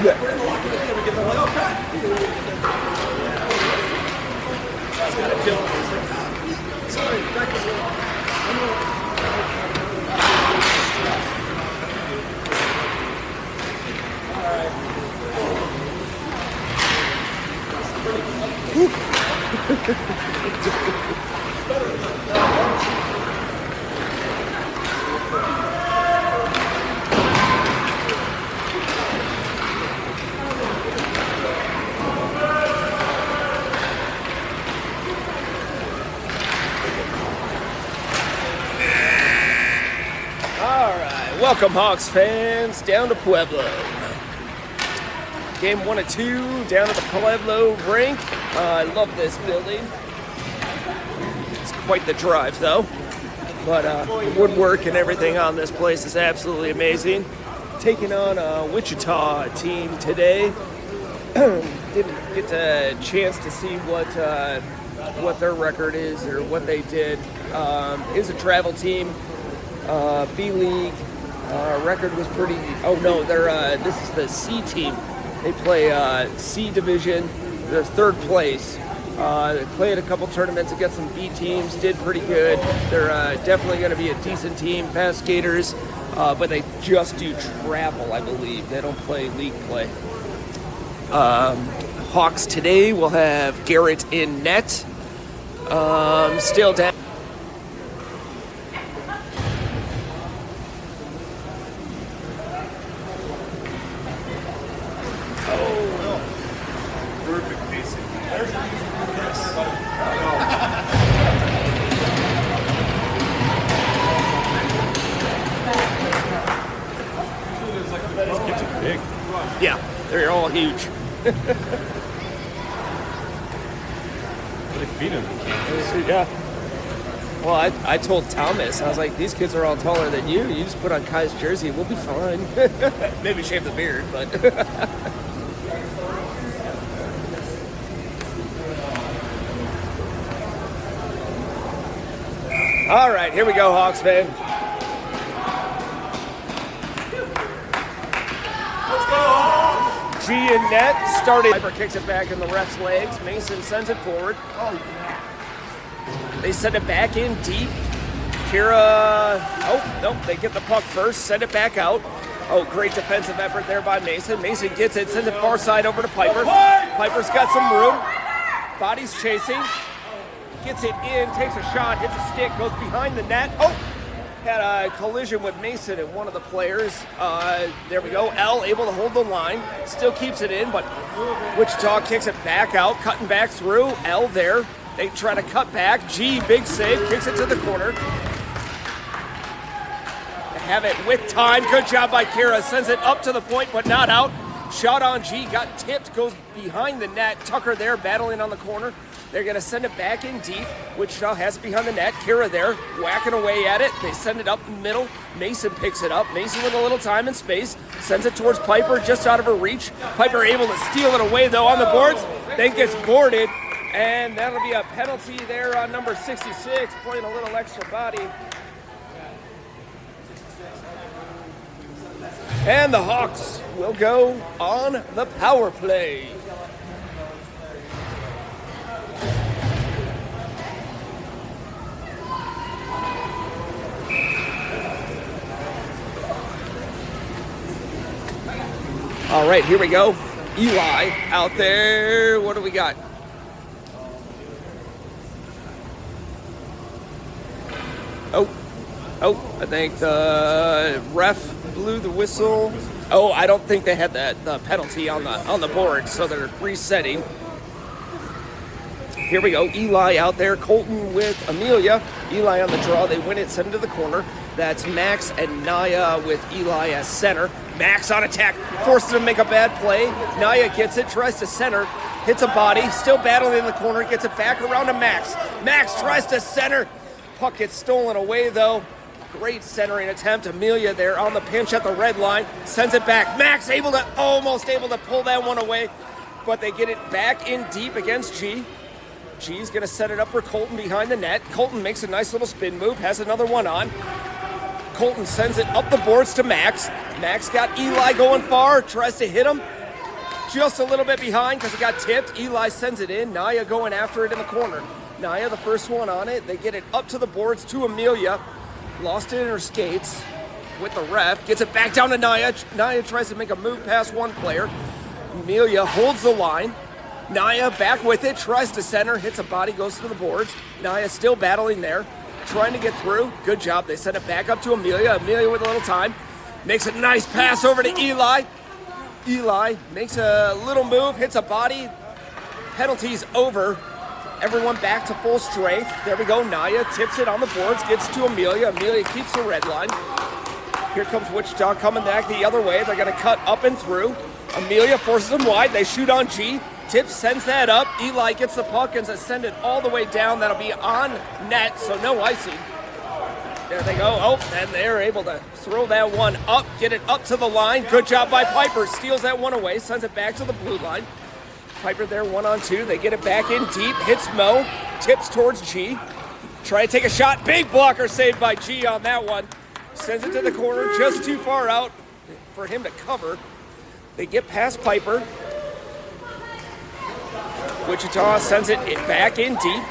Yeah. We're in the locker room, we get the like, oh, God. So I was kind of joking. I was like, God, sorry, practice went on. Welcome, Hawks fans, down to Pueblo. Game 1 of 2 down at the Pueblo rink. I love this building. It's quite the drive, though. But the woodwork and everything on this place is absolutely amazing. Taking on a Wichita team today. Didn't get a chance to see what their record is or what they did. Is a travel team, B-League. Record was pretty. Oh no, they're this is the C team. They play C division. They're third place. They played a couple tournaments against some B teams. Did pretty good. They're definitely going to be a decent team. Fast skaters, but they just do travel, I believe. They don't play league play. Hawks today will have Garrett in net. Still down. Yeah, they're all huge. They feed them. Yeah. Well, I told Thomas, I was like, these kids are all taller than you. You just put on Kai's jersey, we'll be fine. Maybe shave the beard, but. All right, here we go, Hawks fan. G in net, started. Piper kicks it back in the ref's legs. Mason sends it forward. They send it back in deep. Kira, oh, nope, they get the puck first, send it back out. Oh, great defensive effort there by Mason. Mason gets it, sends it far side over to Piper. Piper's got some room. Body's chasing. Gets it in, takes a shot, hits a stick, goes behind the net. Oh! Had a collision with Mason and one of the players. There we go. L able to hold the line. Still keeps it in, but Wichita kicks it back out, cutting back through. L there. They try to cut back. G, big save, kicks it to the corner. They have it with time. Good job by Kira. Sends it up to the point, but not out. Shot on G, got tipped, goes behind the net. Tucker there battling on the corner. They're going to send it back in deep. Wichita has it behind the net. Kira there, whacking away at it. They send it up in the middle. Mason picks it up. Mason with a little time and space. Sends it towards Piper, just out of her reach. Piper able to steal it away, though, on the boards. Then gets boarded. And that'll be a penalty there on number 66, playing a little extra body. And the Hawks will go on the power play. All right, here we go. Eli out there. What do we got? Oh, I think the ref blew the whistle. Oh, I don't think they had the penalty on the board, so they're resetting. Here we go. Eli out there. Colton with Amelia. Eli on the draw. They win it, send it to the corner. That's Max and Naya with Eli as center. Max on attack, forces him to make a bad play. Naya gets it, tries to center, hits a body, still battling in the corner, gets it back around to Max. Max tries to center. Puck gets stolen away, though. Great centering attempt. Amelia there on the pinch at the red line, sends it back. Max almost able to pull that one away, but they get it back in deep against G. G's gonna set it up for Colton behind the net. Colton makes a nice little spin move, has another one on. Colton sends it up the boards to Max. Max got Eli going far, tries to hit him. just a little bit behind because it got tipped. Eli sends it in. Naya going after it in the corner. Naya, the first one on it. They get it up to the boards to Amelia. Lost it in her skates with the ref. Gets it back down to Naya. Naya tries to make a move past one player. Amelia holds the line. Naya back with it. Tries to center. Hits a body. Goes to the boards. Naya still battling there. Trying to get through. Good job. They send it back up to Amelia. Amelia with a little time. Makes a nice pass over to Eli. Eli makes a little move. Hits a body. Penalties over. Everyone back to full strength. There we go. Naya tips it on the boards. Gets to Amelia. Amelia keeps the red line. Here comes Wichita coming back the other way. They're going to cut up and through. Amelia forces them wide. They shoot on G. Tips sends that up. Eli gets the puck and sends it all the way down. That'll be on net, so no icing. There they go. Oh, and they're able to throw that one up, get it up to the line. Good job by Piper. Steals that one away, sends it back to the blue line. Piper there 1-on-2. They get it back in deep. Hits Mo. Tips towards G. Try to take a shot. Big blocker saved by G on that one. Sends it to the corner, just too far out for him to cover. They get past Piper. Wichita sends it back in deep.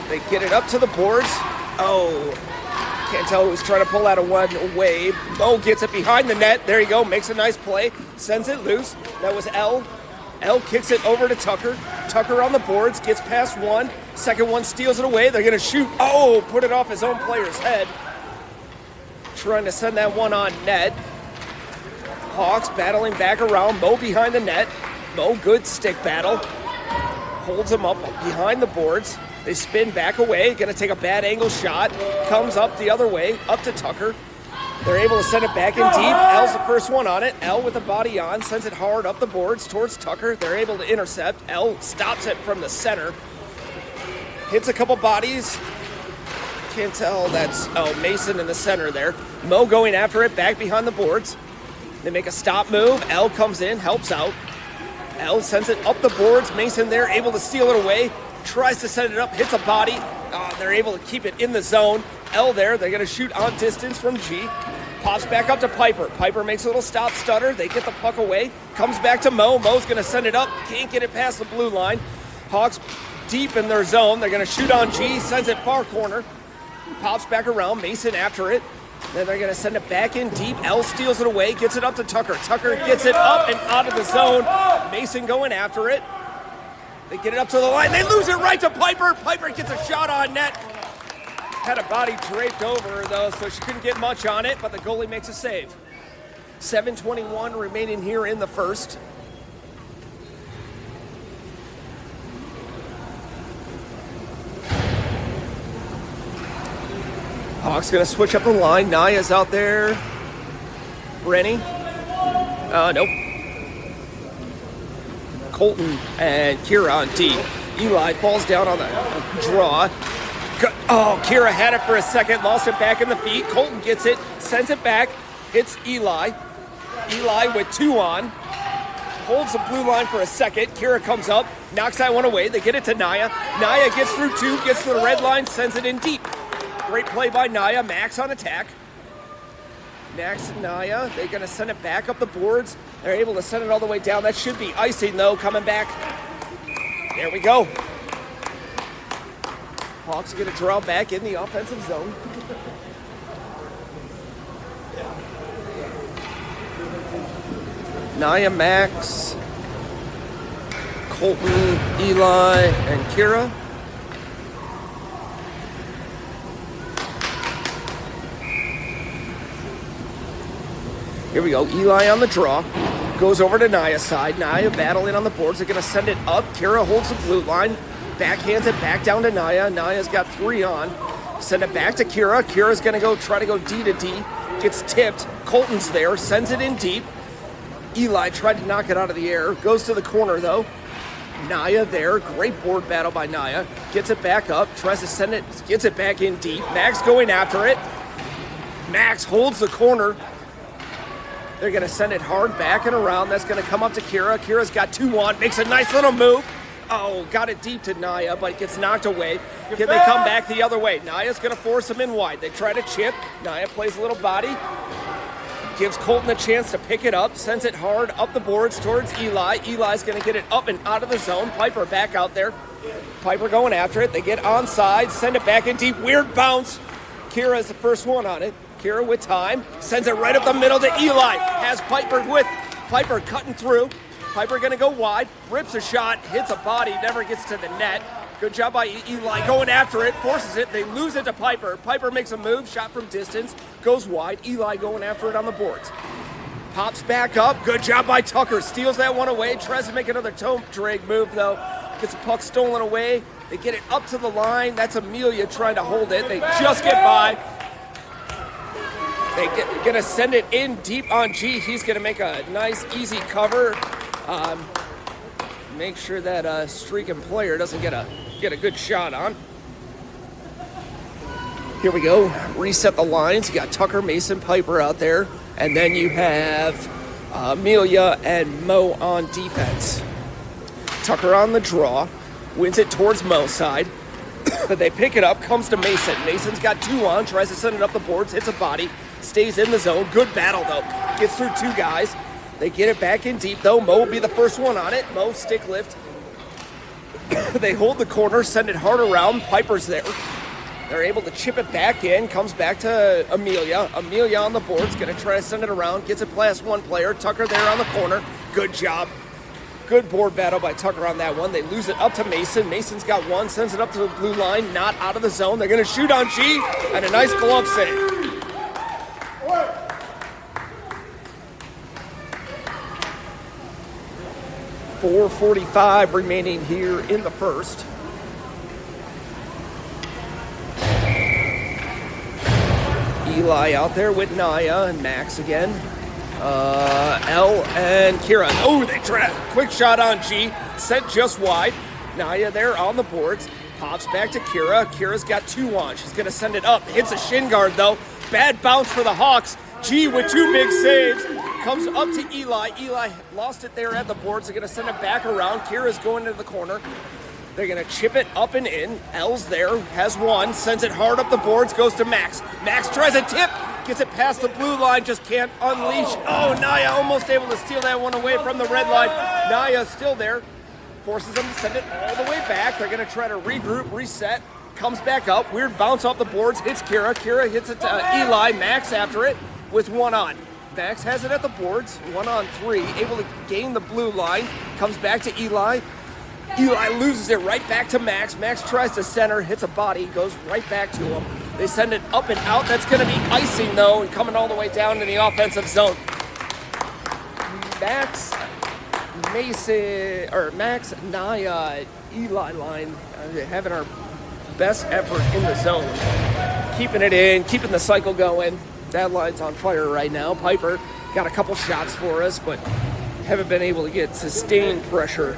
They get it up to the boards. Oh, can't tell who's trying to pull out a one away. Mo gets it behind the net. There you go, makes a nice play. Sends it loose. That was L. L kicks it over to Tucker. Tucker on the boards, gets past one. Second one steals it away. They're going to shoot. Oh, put it off his own player's head. Trying to send that one on net. Hawks battling back around. Mo behind the net. Mo, good stick battle. Holds him up behind the boards. They spin back away. Going to take a bad angle shot. Comes up the other way, up to Tucker. They're able to send it back in deep. L's the first one on it. L with the body on. Sends it hard up the boards towards Tucker. They're able to intercept. L stops it from the center. Hits a couple bodies. Can't tell. That's, Mason in the center there. Mo going after it, back behind the boards. They make a stop move. L comes in, helps out. L sends it up the boards. Mason there, able to steal it away. Tries to set it up, hits a body. They're able to keep it in the zone. L there, they're going to shoot on distance from G. Pops back up to Piper. Piper makes a little stop stutter. They get the puck away. Comes back to Mo. Mo's going to send it up. Can't get it past the blue line. Hawks deep in their zone. They're going to shoot on G. Sends it far corner. Pops back around. Mason after it. Then they're going to send it back in deep. L steals it away. Gets it up to Tucker. Tucker gets it up and out of the zone. Mason going after it. They get it up to the line. They lose it right to Piper. Piper gets a shot on net. Had a body draped over her, though, so she couldn't get much on it, but the goalie makes a save. 7:21 remaining here in the first. Hawks going to switch up the line. Naya's out there. Brenny. Nope. Colton and Kira on D. Eli falls down on the draw. Oh, Kira had it for a second, lost it back in the feet. Colton gets it, sends it back, hits Eli. Eli with two on. Holds the blue line for a second. Kira comes up, knocks that one away. They get it to Naya. Naya gets through two, gets to the red line, sends it in deep. Great play by Naya. Max on attack. Max and Naya, they're going to send it back up the boards. They're able to send it all the way down. That should be icing, though, coming back. There we go. Hawks are going to draw back in the offensive zone. Naya, Max, Colton, Eli, and Kira. Here we go. Eli on the draw. Goes over to Naya's side. Naya battling on the boards. They're going to send it up. Kira holds the blue line. Backhands it back down to Naya. Naya's got three on. Send it back to Kira. Kira's going to try to go D to D. Gets tipped. Colton's there. Sends it in deep. Eli tried to knock it out of the air. Goes to the corner, though. Naya there. Great board battle by Naya. Gets it back up. Tries to send it. Gets it back in deep. Max going after it. Max holds the corner. They're going to send it hard back and around. That's going to come up to Kira. Kira's got two on. Makes a nice little move. Oh, got it deep to Naya, but it gets knocked away. Can they come back the other way? Naya's going to force him in wide. They try to chip. Naya plays a little body. gives Colton a chance to pick it up, sends it hard up the boards towards Eli. Eli's going to get it up and out of the zone. Piper back out there. Piper going after it. They get onside, send it back in deep. Weird bounce. Kira is the first one on it. Kira with time, sends it right up the middle to Eli. Has Piper with Piper cutting through. Piper going to go wide, rips a shot, hits a body, never gets to the net. Good job by Eli going after it, forces it. They lose it to Piper. Piper makes a move, shot from distance, goes wide. Eli going after it on the boards. Pops back up. Good job by Tucker. Steals that one away. Tries to make another toe drag move, though. Gets a puck stolen away. They get it up to the line. That's Amelia trying to hold it. They just get by. They're going to send it in deep on G. He's going to make a nice, easy cover. Make sure that streaking player doesn't get a good shot on. Here we go. Reset the lines. You got Tucker, Mason, Piper out there. And then you have Amelia and Mo on defense. Tucker on the draw. Wins it towards Mo's side. They pick it up. Comes to Mason. Mason's got 2 on. Tries to send it up the boards. Hits a body. Stays in the zone. Good battle, though. Gets through 2 guys. They get it back in deep, though. Mo will be the first one on it. Mo stick lift. They hold the corner. Send it hard around. Piper's there. They're able to chip it back in. Comes back to Amelia. Amelia on the boards. Going to try to send it around. Gets it past one player. Tucker there on the corner. Good job. Good board battle by Tucker on that one. They lose it up to Mason. Mason's got 1. Sends it up to the blue line. Not out of the zone. They're going to shoot on G. And a nice glove save. 4:45 remaining here in the first. Eli out there with Naya and Max again. L and Kira. Oh, they try quick shot on G. Sent just wide. Naya there on the boards. Pops back to Kira. Kira's got 2 on. She's going to send it up. Hits a shin guard, though. Bad bounce for the Hawks. G with 2 big saves. Comes up to Eli. Eli lost it there at the boards. They're going to send it back around. Kira's going to the corner. They're going to chip it up and in. L's there. Has 1. Sends it hard up the boards. Goes to Max. Max tries a tip. Gets it past the blue line. Just can't unleash. Oh, Naya almost able to steal that one away from the red line. Naya still there. Forces them to send it all the way back. They're going to try to regroup, reset. Comes back up. Weird bounce off the boards. Hits Kira. Kira hits it to Eli. Max after it with 1 on. Max has it at the boards. 1 on 3. Able to gain the blue line. Comes back to Eli. Eli loses it right back to Max. Max tries to center. Hits a body. Goes right back to him. They send it up and out. That's going to be icing, though, and coming all the way down to the offensive zone. Max, Naya, Eli line having our best effort in the zone. Keeping it in, keeping the cycle going. That line's on fire right now. Piper got a couple shots for us, but haven't been able to get sustained pressure.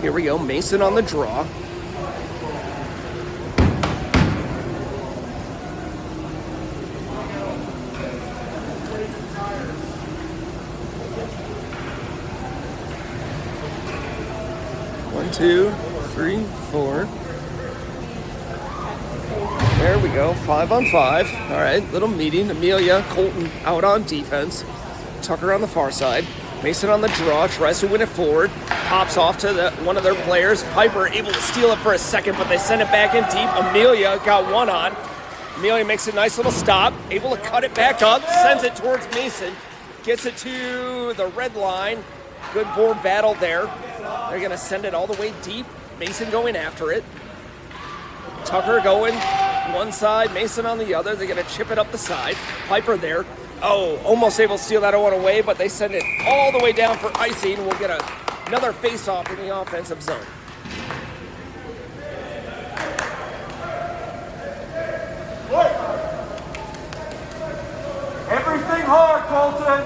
Here we go, Mason on the draw. One, 2, 3, 4. There we go, 5 on 5. All right, little meeting. Amelia, Colton out on defense. Tucker on the far side. Mason on the draw, tries to win it forward. Pops off to one of their players. Piper able to steal it for a second, but they send it back in deep. Amelia got 1 on. Amelia makes a nice little stop. Able to cut it back up. Sends it towards Mason. Gets it to the red line. Good board battle there. They're going to send it all the way deep. Mason going after it. Tucker going one side, Mason on the other. They're going to chip it up the side. Piper there. Oh, almost able to steal that one away, but they send it all the way down for icing. We'll get another face-off in the offensive zone. Everything hard, Colton.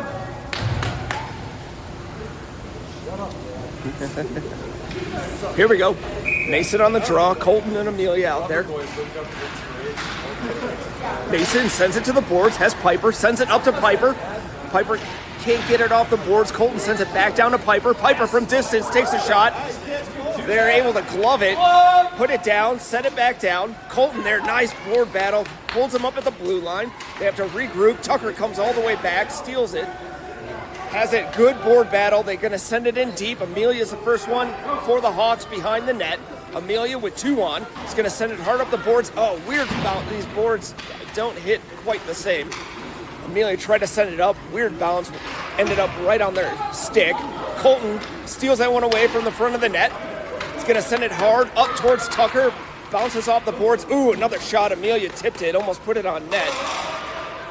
Here we go. Mason on the draw. Colton and Amelia out there. Mason sends it to the boards. Has Piper. Sends it up to Piper. Piper can't get it off the boards. Colton sends it back down to Piper. Piper from distance takes a shot. They're able to glove it, put it down, set it back down. Colton there, nice board battle, pulls him up at the blue line. They have to regroup. Tucker comes all the way back, steals it. Has a good board battle. They're going to send it in deep. Amelia's the first one for the Hawks behind the net. Amelia with 2 on. He's going to send it hard up the boards. Oh, weird about these boards don't hit quite the same. Amelia tried to send it up. Weird bounce. Ended up right on their stick. Colton steals that one away from the front of the net. He's going to send it hard up towards Tucker. Bounces off the boards. Ooh, another shot. Amelia tipped it. Almost put it on net.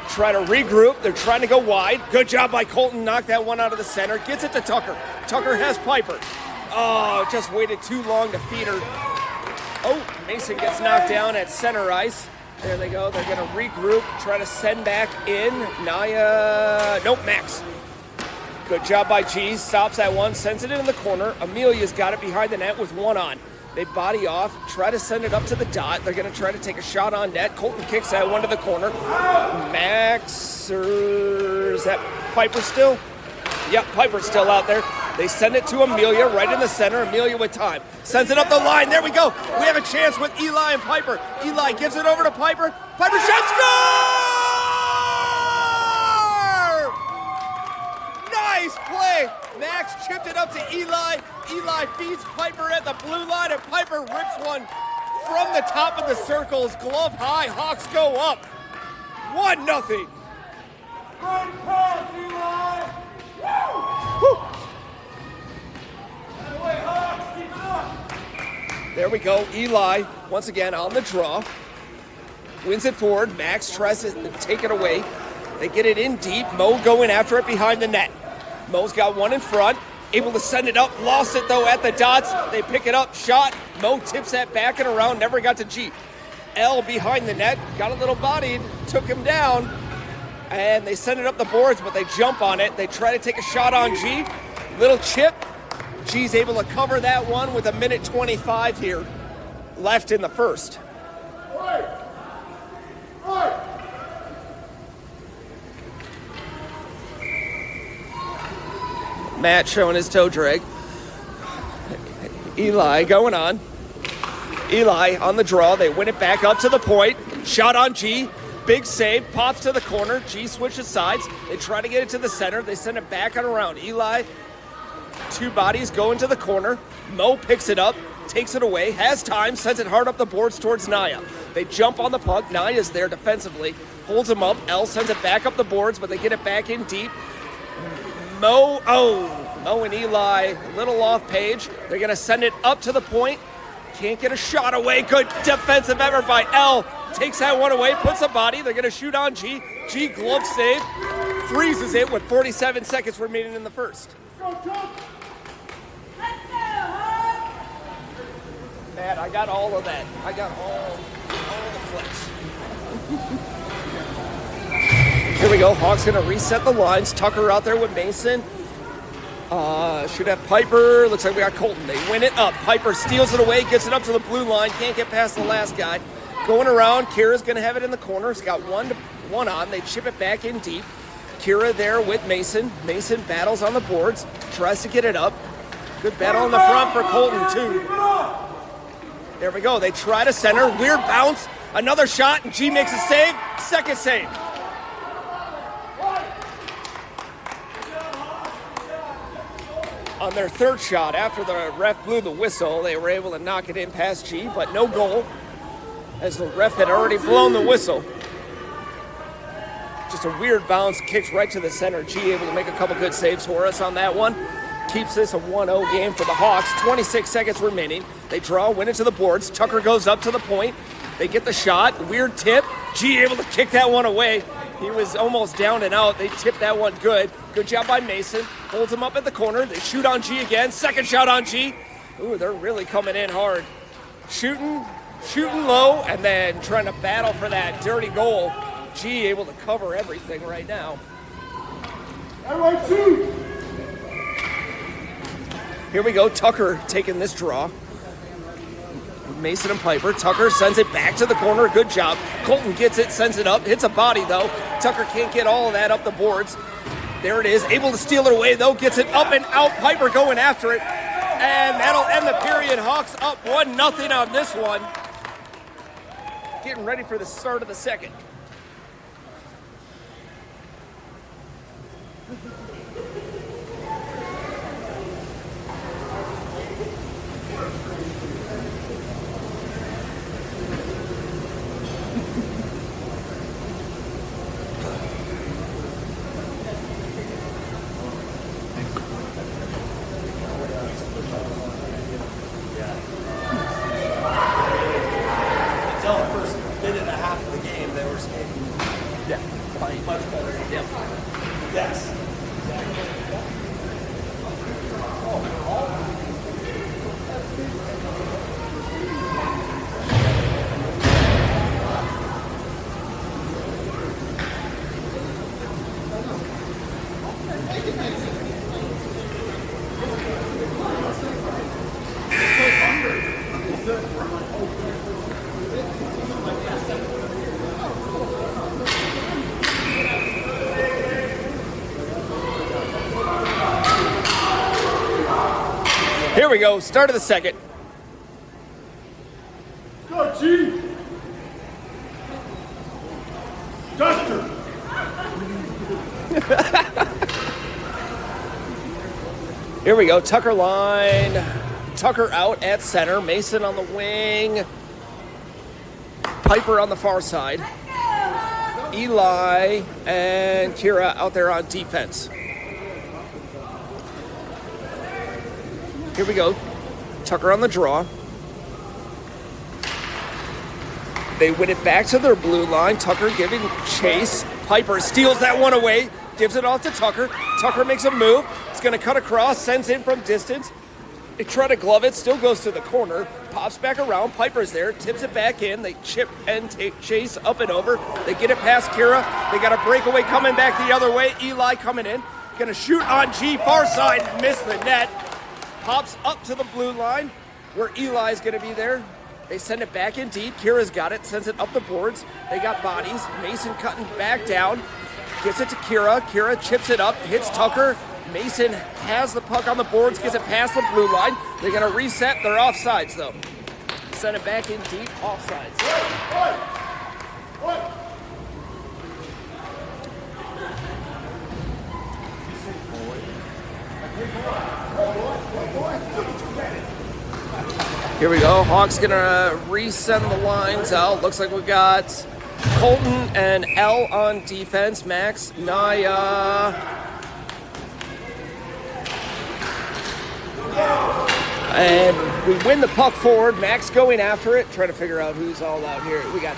Try to regroup. They're trying to go wide. Good job by Colton. Knocked that one out of the center. Gets it to Tucker. Tucker has Piper. Oh, just waited too long to feed her. Oh, Mason gets knocked down at center ice. There they go. They're going to regroup. Try to send back in. Naya. Nope, Max. Good job by G. Stops that one. Sends it in the corner. Amelia's got it behind the net with 1 on. They body off, try to send it up to the dot. They're going to try to take a shot on net. Colton kicks that one to the corner. Max, or is that Piper still? Yep, Piper's still out there. They send it to Amelia right in the center. Amelia with time. Sends it up the line. There we go. We have a chance with Eli and Piper. Eli gives it over to Piper. Piper shot, score! Nice play. Max chipped it up to Eli. Eli feeds Piper at the blue line, and Piper rips one from the top of the circles. Glove high, Hawks go up. 1-0. Great pass, Eli! Woo! That way, Hawks, keep it up! There we go. Eli, once again, on the draw. Wins it forward. Max tries to take it away. They get it in deep. Mo going after it behind the net. Mo's got one in front. Able to send it up. Lost it, though, at the dots. They pick it up. Shot. Mo tips that back and around. Never got to G. L behind the net. Got a little bodied. Took him down. And they send it up the boards, but they jump on it. They try to take a shot on G. Little chip. G's able to cover that one with 1:25 here left in the first. Matt showing his toe drag. Eli going on. Eli on the draw. They win it back up to the point. Shot on G. Big save. Pops to the corner. G switches sides. They try to get it to the center. They send it back and around. Eli, 2 bodies go into the corner. Mo picks it up. Takes it away. Has time. Sends it hard up the boards towards Naya. They jump on the puck. Naya's there defensively. Holds him up. L sends it back up the boards, but they get it back in deep. Mo and Eli, a little off page. They're going to send it up to the point. Can't get a shot away. Good defensive effort by L. Takes that one away, puts a body. They're going to shoot on G. G glove save. Freezes it with 47 seconds remaining in the first. Man, I got all of that. I got all the flips. Here we go. Hawks going to reset the lines. Tucker out there with Mason. Should have Piper. Looks like we got Colton. They win it up. Piper steals it away, gets it up to the blue line. Can't get past the last guy. Going around. Kira's going to have it in the corner. He's got 1 on. They chip it back in deep. Kira there with Mason. Mason battles on the boards. Tries to get it up. Good battle in the front for Colton, too. There we go. They try to center. Weird bounce. Another shot, and G makes a save. Second save. On their third shot, after the ref blew the whistle, they were able to knock it in past G, but no goal, as the ref had already blown the whistle. Just a weird bounce, kicks right to the center. G able to make a couple good saves for us on that one. Keeps this a 1-0 game for the Hawks. 26 seconds remaining. They draw, win it to the boards. Tucker goes up to the point. They get the shot. Weird tip. G able to kick that one away. He was almost down and out. They tipped that one good. Good job by Mason. Holds him up at the corner. They shoot on G again. Second shot on G. Ooh, they're really coming in hard. Shooting low, and then trying to battle for that dirty goal. G able to cover everything right now. Here we go. Tucker taking this draw. Mason and Piper. Tucker sends it back to the corner. Good job. Colton gets it, sends it up. Hits a body, though. Tucker can't get all of that up the boards. There it is. Able to steal it away, though. Gets it up and out. Piper going after it. And that'll end the period. Hawks up 1-0 on this one. Getting ready for the start of the second. Until the first minute and a half of the game, they were skating much better. Yep. Yes. Here we go, start of the second. Go, G! Duster! Here we go, Tucker line. Tucker out at center, Mason on the wing. Piper on the far side. Eli and Kira out there on defense. Here we go. Tucker on the draw. They win it back to their blue line. Tucker giving chase. Piper steals that one away. Gives it off to Tucker. Tucker makes a move. It's going to cut across. Sends in from distance. They try to glove it. Still goes to the corner. Pops back around. Piper's there. Tips it back in. They chip and chase up and over. They get it past Kira. They got a breakaway coming back the other way. Eli coming in. Going to shoot on G. Far side. Miss the net. Pops up to the blue line where Eli's going to be there. They send it back in deep. Kira's got it, sends it up the boards. They got bodies. Mason cutting back down. Gets it to Kira. Kira chips it up, hits Tucker. Mason has the puck on the boards, gets it past the blue line. They're going to reset. They're offsides, though. Send it back in deep, offsides. Here we go. Hawks gonna resend the lines out. Looks like we got Colton and L on defense. Max, Naya. And we win the puck forward. Max going after it, trying to figure out who's all out here. We got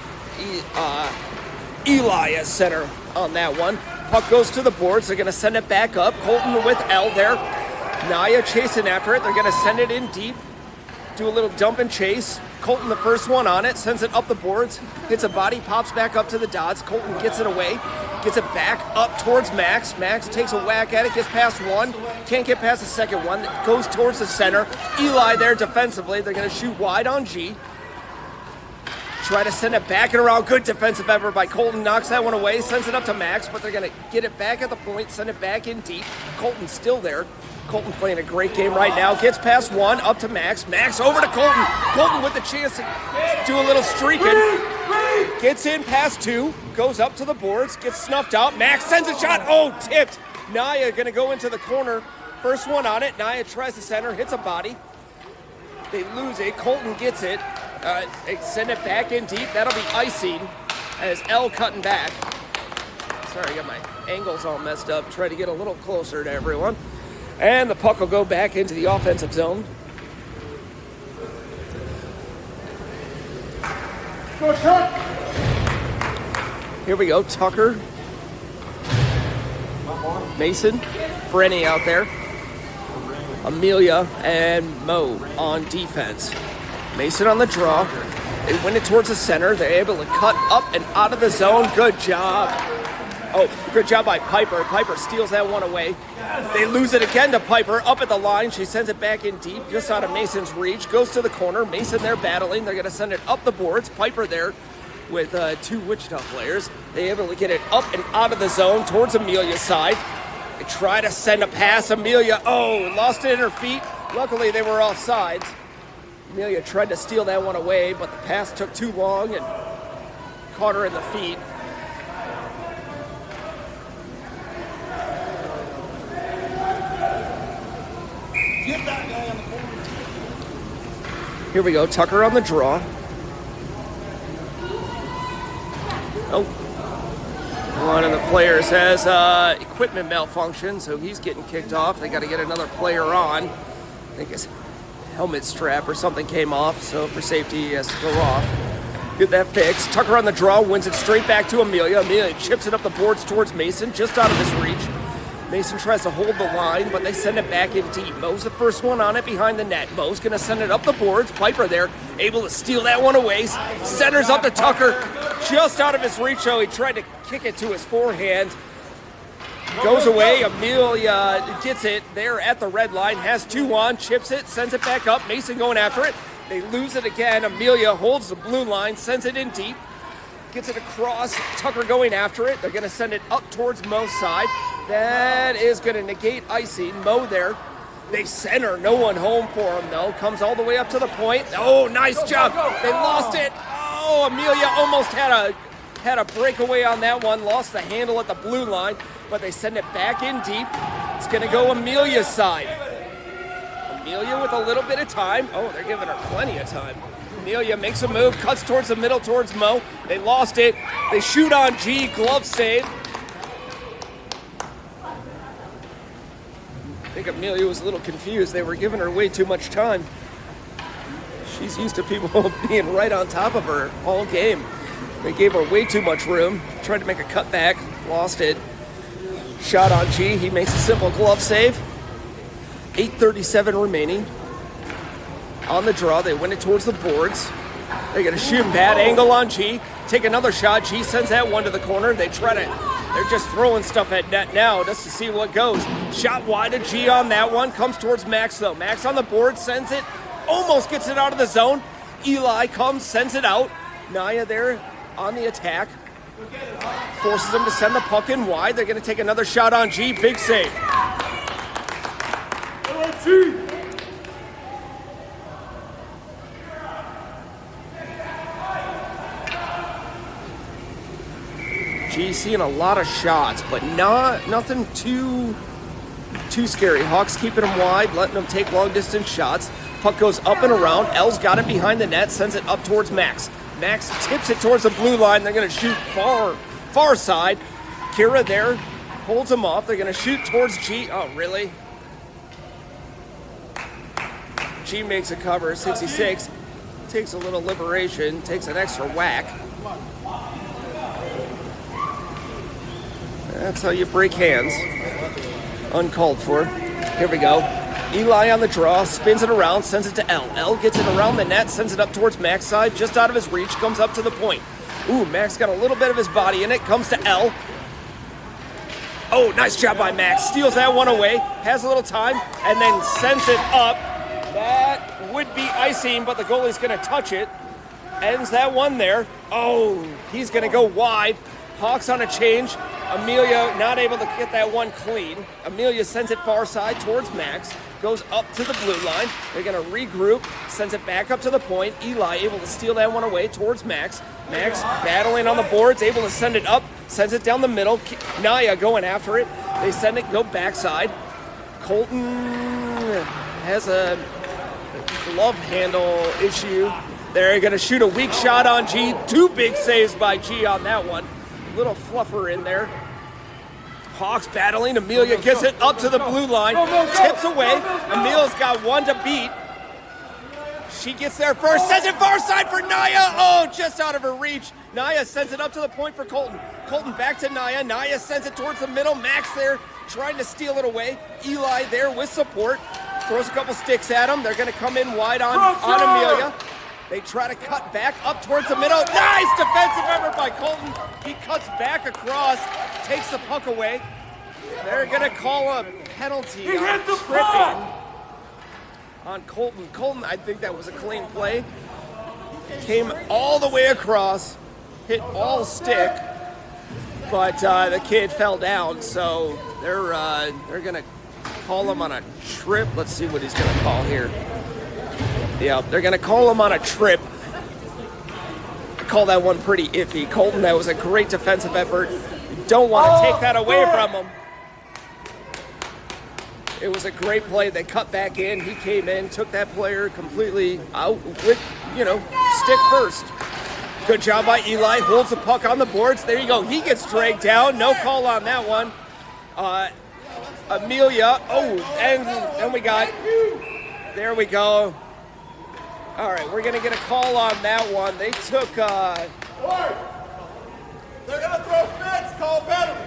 Eli as center on that one. Puck goes to the boards. They're gonna send it back up. Colton with L there. Naya chasing after it. They're gonna send it in deep. Do a little dump and chase. Colton the first one on it, sends it up the boards, hits a body, pops back up to the dots. Colton gets it away, gets it back up towards Max. Max takes a whack at it, gets past one, can't get past the second one, goes towards the center. Eli there defensively, they're gonna shoot wide on G. Try to send it back and around. Good defensive effort by Colton, knocks that one away, sends it up to Max, but they're gonna get it back at the point, send it back in deep. Colton's still there. Colton playing a great game right now. Gets past one, up to Max. Max over to Colton. Colton with the chance to do a little streaking. Gets in past two, goes up to the boards, gets snuffed out. Max sends a shot. Oh, tipped. Naya going to go into the corner. First one on it. Naya tries to center, hits a body. They lose it. Colton gets it. They send it back in deep. That'll be icing as L cutting back. Sorry, I got my angles all messed up. Try to get a little closer to everyone. And the puck will go back into the offensive zone. Go, shot! Here we go, Tucker. Mason, Brenny out there. Amelia and Mo on defense. Mason on the draw. They win it towards the center. They're able to cut up and out of the zone. Good job. Oh, good job by Piper. Piper steals that one away. They lose it again to Piper up at the line. She sends it back in deep, just out of Mason's reach. Goes to the corner. Mason there battling. They're going to send it up the boards. Piper there with two Wichita players. They're able to get it up and out of the zone towards Amelia's side. They try to send a pass. Amelia, lost it in her feet. Luckily, they were offsides. Amelia tried to steal that one away, but the pass took too long and caught her in the feet. Get that guy on the corner. Here we go, Tucker on the draw. Oh. One of the players has equipment malfunction, so he's getting kicked off. They got to get another player on. I think his helmet strap or something came off, so for safety he has to go off. Get that fixed. Tucker on the draw, wins it straight back to Amelia. Amelia chips it up the boards towards Mason, just out of his reach. Mason tries to hold the line, but they send it back in deep. Mo's the first one on it behind the net. Mo's going to send it up the boards. Piper there, able to steal that one away. Centers up to Tucker, just out of his reach, though. He tried to kick it to his forehand. Goes away. Amelia gets it there at the red line. Has two on, chips it, sends it back up. Mason going after it. They lose it again. Amelia holds the blue line, sends it in deep. Gets it across. Tucker going after it. They're going to send it up towards Mo's side. That is going to negate icing. Mo there. They center. No one home for him, though. Comes all the way up to the point. Oh, nice job. They lost it. Oh, Amelia almost had a breakaway on that one. Lost the handle at the blue line, but they send it back in deep. It's going to go Amelia's side. Amelia with a little bit of time. Oh, they're giving her plenty of time. Amelia makes a move, cuts towards the middle towards Mo. They lost it. They shoot on G. Glove save. I think Amelia was a little confused. They were giving her way too much time. She's used to people being right on top of her all game. They gave her way too much room. Tried to make a cutback, lost it. Shot on G. He makes a simple glove save. 8:37 remaining. On the draw, they win it towards the boards. They're going to shoot bad angle on G. Take another shot. G sends that one to the corner. They're just throwing stuff at net now just to see what goes. Shot wide to G on that one. Comes towards Max, though. Max on the board, sends it. Almost gets it out of the zone. Eli comes, sends it out. Naya there on the attack. Forces them to send the puck in wide. They're going to take another shot on G. Big save. G seeing a lot of shots, but nothing too scary. Hawks keeping them wide, letting them take long distance shots. Puck goes up and around. L's got it behind the net, sends it up towards Max. Max tips it towards the blue line. They're going to shoot far side. Kira there holds him off. They're going to shoot towards G. Oh, really? G makes a cover, 66. Takes a little liberation, takes an extra whack. That's how you break hands. Uncalled for. Here we go. Eli on the draw, spins it around, sends it to L. L gets it around the net, sends it up towards Max side, just out of his reach, comes up to the point. Ooh, Max got a little bit of his body in it, comes to L. Oh, nice job by Max. Steals that one away, has a little time, and then sends it up. That would be icing, but the goalie's going to touch it. Ends that one there. Oh, he's going to go wide. Hawks on a change. Amelia not able to get that one clean. Amelia sends it far side towards Max. Goes up to the blue line. They're going to regroup. Sends it back up to the point. Eli able to steal that one away towards Max. Max battling on the boards. Able to send it up. Sends it down the middle. Naya going after it. They send it, go backside. Colton has a glove handle issue. They're going to shoot a weak shot on G. Two big saves by G on that one. Little fluffer in there. Hawks battling. Amelia gets it up to the blue line. Tips away. Amelia's got one to beat. She gets there first. Sends it far side for Naya. Oh, just out of her reach. Naya sends it up to the point for Colton. Colton back to Naya. Naya sends it towards the middle. Max there trying to steal it away. Eli there with support. Throws a couple sticks at him. They're going to come in wide on Amelia. They try to cut back up towards the middle. Nice defensive effort by Colton. He cuts back across, takes the puck away. They're going to call a penalty on tripping on Colton. Colton, I think that was a clean play. Came all the way across, hit all stick, but the kid fell down. So they're going to call him on a trip. Let's see what he's going to call here. Yeah, they're going to call him on a trip. I call that one pretty iffy. Colton, that was a great defensive effort. You don't want to take that away from him. It was a great play. They cut back in. He came in, took that player completely out with, stick first. Good job by Eli. Holds the puck on the boards. There you go. He gets dragged down. No call on that one. Amelia. Oh, and we got. There we go. All right, we're going to get a call on that one. They took. They're going to throw fits. Call penalty.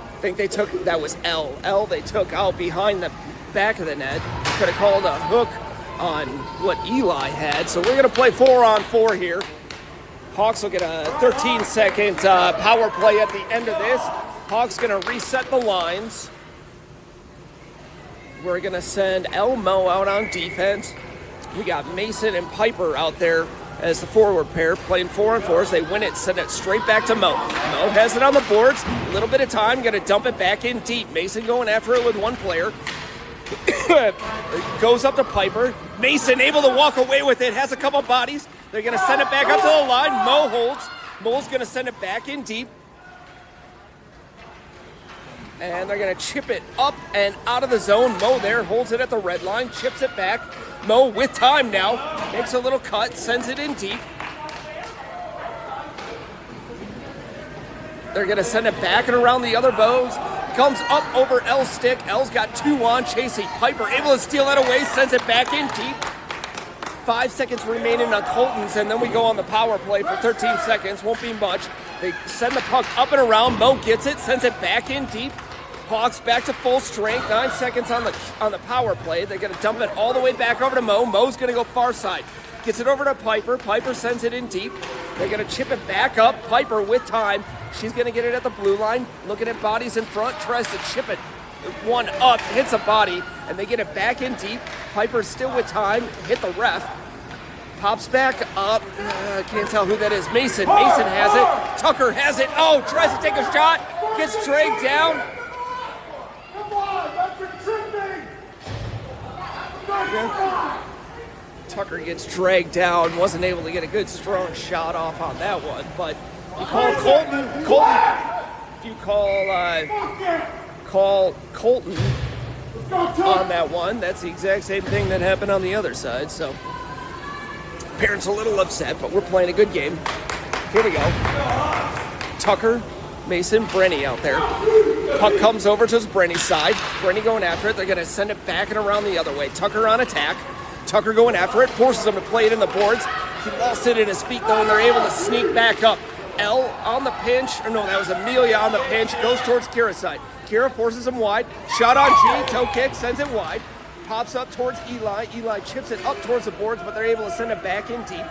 I think they took. That was L. They took out behind the back of the net. Could have called a hook on what Eli had. So we're going to play 4-on-4 here. Hawks will get a 13-second power play at the end of this. Hawks going to reset the lines. We're going to send Mo out on defense. We got Mason and Piper out there as the forward pair playing 4-on-4s. They win it, send it straight back to Mo. Mo has it on the boards. A little bit of time, going to dump it back in deep. Mason going after it with one player. Goes up to Piper. Mason able to walk away with it. Has a couple bodies. They're going to send it back up to the line. Mo holds. Mo's going to send it back in deep. And they're going to chip it up and out of the zone. Mo there holds it at the red line. Chips it back. Mo with time now. Makes a little cut. Sends it in deep. They're going to send it back and around the other bows. Comes up over L's stick. L's got 2 on. Chasing Piper able to steal that away. Sends it back in deep. 5 seconds remaining on Colton's, and then we go on the power play for 13 seconds. Won't be much. They send the puck up and around. Mo gets it. Sends it back in deep. Hawks back to full strength. 9 seconds on the power play. They're going to dump it all the way back over to Mo. Mo's going to go far side. Gets it over to Piper. Piper sends it in deep. They're going to chip it back up. Piper with time. She's going to get it at the blue line. Looking at bodies in front. Tries to chip it one up. Hits a body. And they get it back in deep. Piper's still with time. Hit the ref. Pops back up. Can't tell who that is. Mason. Mason has it. Tucker has it. Oh, tries to take a shot. Gets dragged down. Come on, that's tripping. Tucker gets dragged down. Wasn't able to get a good strong shot off on that one. But you call Colton. If you call Colton on that one, that's the exact same thing that happened on the other side. So parents a little upset, but we're playing a good game. Here we go. Tucker, Mason, Brenny out there. Puck comes over to Brenny's side. Brenny going after it. They're going to send it back and around the other way. Tucker on attack. Tucker going after it. Forces him to play it in the boards. He lost it in his feet, though, and they're able to sneak back up. L on the pinch. Or no, that was Amelia on the pinch. Goes towards Kira's side. Kira forces him wide. Shot on G. Toe kick. Sends it wide. Pops up towards Eli. Eli chips it up towards the boards, but they're able to send it back in deep.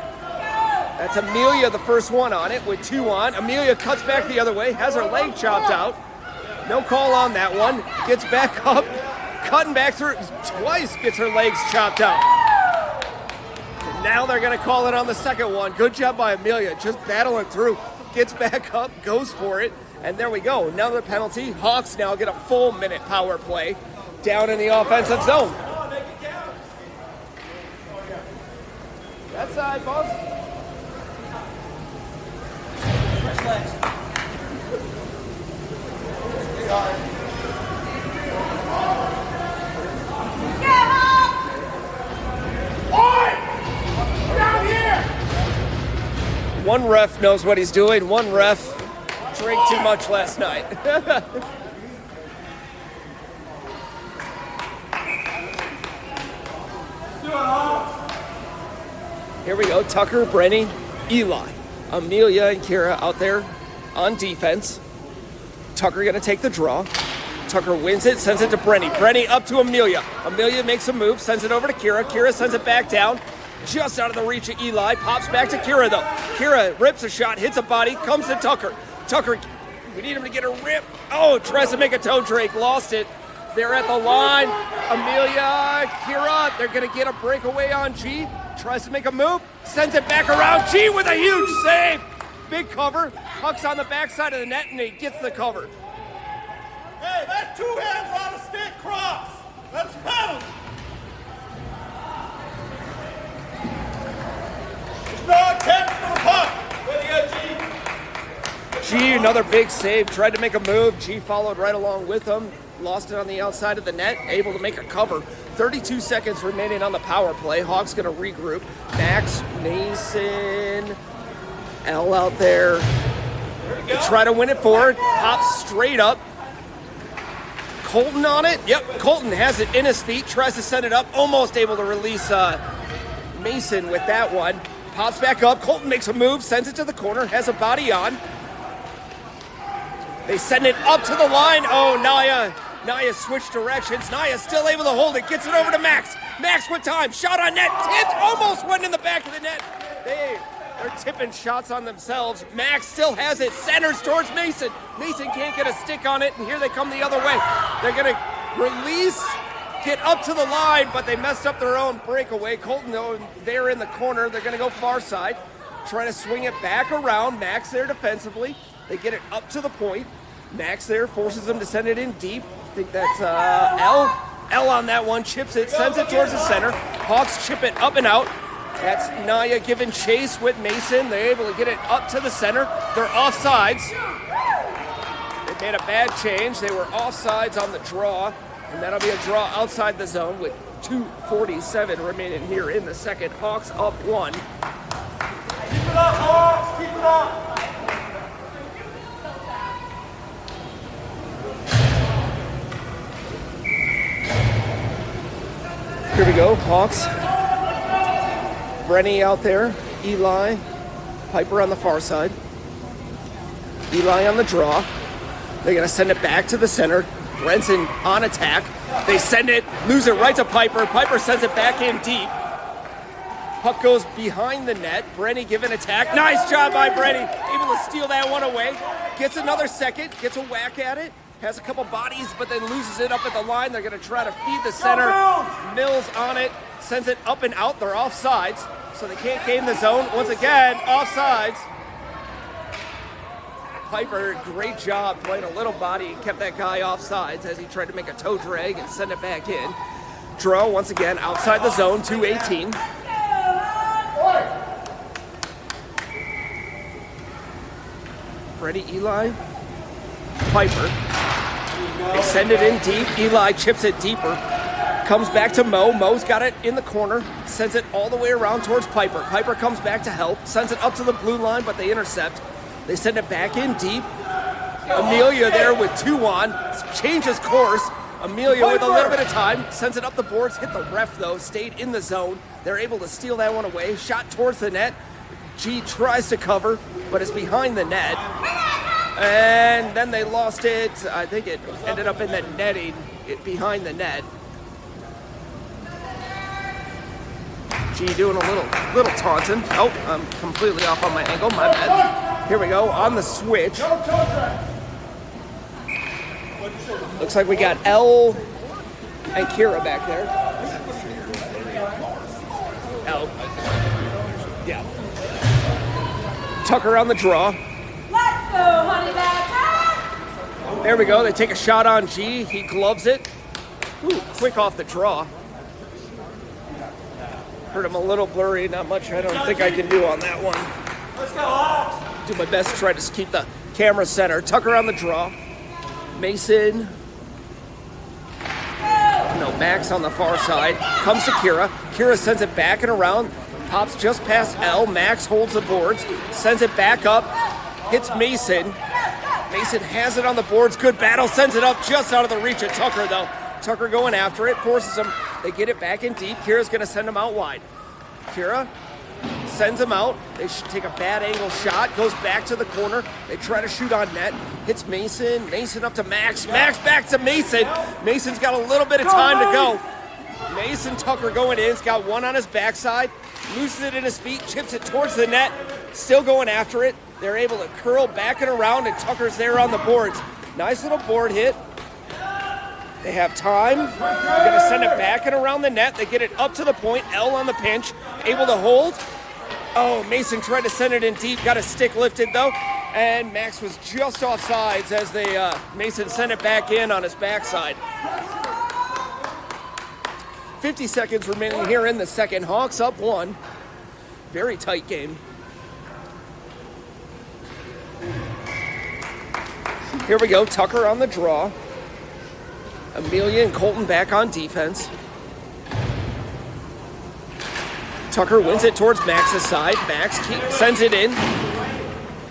That's Amelia, the first one on it, with 2 on. Amelia cuts back the other way, has her leg chopped out. No call on that one. Gets back up, cutting back through twice, gets her legs chopped out. And now they're going to call it on the second one. Good job by Amelia, just battling through. Gets back up, goes for it, and there we go. Another penalty. Hawks now get a full minute power play down in the offensive zone. That side, boss. Fresh legs. Down here! One ref knows what he's doing. One ref drank too much last night. Here we go. Tucker, Brenny, Eli, Amelia, and Kira out there on defense. Tucker going to take the draw. Tucker wins it, sends it to Brenny. Brenny up to Amelia. Amelia makes a move, sends it over to Kira. Kira sends it back down, just out of the reach of Eli. Pops back to Kira, though. Kira rips a shot, hits a body, comes to Tucker. Tucker, we need him to get a rip. Oh, tries to make a toe drake, lost it. They're at the line. Amelia, Kira, they're going to get a breakaway on G. Tries to make a move, sends it back around. G with a huge save. Big cover. Puck's on the backside of the net, and he gets the cover. Hey, that's 2 hands on a stick cross. That's penalty. No attempt for the puck. Way to go, G. G, another big save, tried to make a move. G followed right along with him, lost it on the outside of the net, able to make a cover. 32 seconds remaining on the power play. Hawks gonna regroup. Max, Mason, L out there. They try to win it forward, pops straight up. Colton on it. Yep, Colton has it in his feet, tries to send it up, almost able to release Mason with that one. Pops back up, Colton makes a move, sends it to the corner, has a body on. They send it up to the line. Oh, Naya switched directions. Naya still able to hold it, gets it over to Max. Max with time, shot on net, tipped, almost went in the back of the net. They're tipping shots on themselves. Max still has it, centers towards Mason. Mason can't get a stick on it, and here they come the other way. They're gonna release, get up to the line, but they messed up their own breakaway. Colton, though, they're in the corner. They're gonna go far side, trying to swing it back around. Max there defensively. They get it up to the point. Max there forces them to send it in deep. I think that's L on that one, chips it, sends it towards the center. Hawks chip it up and out. That's Naya giving chase with Mason. They're able to get it up to the center. They're offsides. They made a bad change. They were offsides on the draw, and that'll be a draw outside the zone with 2:47 remaining here in the second. Hawks up 1. Keep it up, Hawks. Keep it up. Here we go, Hawks. Brenny out there, Eli, Piper on the far side. Eli on the draw. They're gonna send it back to the center. Brenson on attack. They send it, lose it right to Piper. Piper sends it back in deep. Puck goes behind the net. Brenny giving attack. Nice job by Brenny. Able to steal that one away. Gets another second, gets a whack at it. Has a couple bodies, but then loses it up at the line. They're gonna try to feed the center. Mills on it, sends it up and out. They're offsides, so they can't gain the zone. Once again, offsides. Piper, great job playing a little body and kept that guy offsides as he tried to make a toe drag and send it back in. Draw once again outside the zone, 2:18. Ready, Eli? Piper. They send it in deep. Eli chips it deeper. Comes back to Mo. Mo's got it in the corner. Sends it all the way around towards Piper. Piper comes back to help. Sends it up to the blue line, but they intercept. They send it back in deep. Amelia there with 2 on. Changes course. Amelia with a little bit of time. Sends it up the boards. Hit the ref, though. Stayed in the zone. They're able to steal that one away. Shot towards the net. G tries to cover, but it's behind the net. And then they lost it. I think it ended up in the netting, behind the net. G doing a little taunting. Oh, I'm completely off on my angle. My bad. Here we go on the switch. Looks like we got L and Kira back there. L. Yeah. Tucker on the draw. Let's go, honey badger! There we go. They take a shot on G. He gloves it. Ooh, quick off the draw. Heard him a little blurry. Not much I don't think I can do on that one. Let's go, Hawks. Do my best to try to keep the camera center. Tucker on the draw. Mason. No, Max on the far side. Comes to Kira. Kira sends it back and around. Pops just past L. Max holds the boards. Sends it back up. Hits Mason. Mason has it on the boards. Good battle. Sends it up just out of the reach of Tucker, though. Tucker going after it. Forces him. They get it back in deep. Kira's going to send him out wide. Kira sends him out. They should take a bad angle shot. Goes back to the corner. They try to shoot on net. Hits Mason. Mason up to Max. Max back to Mason. Mason's got a little bit of time to go. Mason Tucker going in. He's got one on his backside. Loses it in his feet. Chips it towards the net. Still going after it. They're able to curl back and around, and Tucker's there on the boards. Nice little board hit. They have time. They're going to send it back and around the net. They get it up to the point. L on the pinch. Able to hold. Oh, Mason tried to send it in deep. Got a stick lifted, though. And Max was just offsides as they Mason sent it back in on his backside. 50 seconds remaining here in the second. Hawks up 1. Very tight game. Here we go. Tucker on the draw. Amelia and Colton back on defense. Tucker wins it towards Max's side. Max sends it in.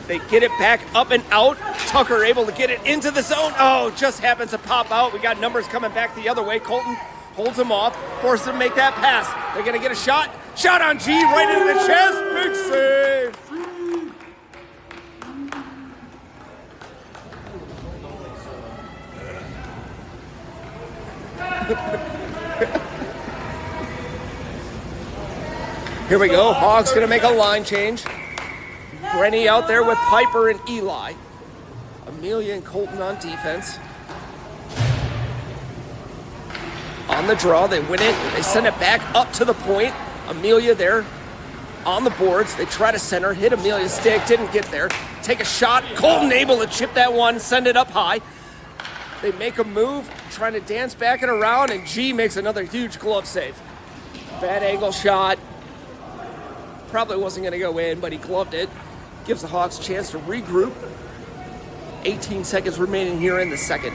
They get it back up and out. Tucker able to get it into the zone. Oh, just happens to pop out. We got numbers coming back the other way. Colton holds him off, forces him to make that pass. They're going to get a shot. Shot on G, right into the chest. Big save. Here we go. Hawks going to make a line change. Brenny out there with Piper and Eli. Amelia and Colton on defense. On the draw, they win it. They send it back up to the point. Amelia there on the boards. They try to center, hit Amelia's stick, didn't get there. Take a shot. Colton able to chip that one, send it up high. They make a move, trying to dance back and around, and G makes another huge glove save. Bad angle shot. Probably wasn't going to go in, but he gloved it. Gives the Hawks a chance to regroup. 18 seconds remaining here in the second.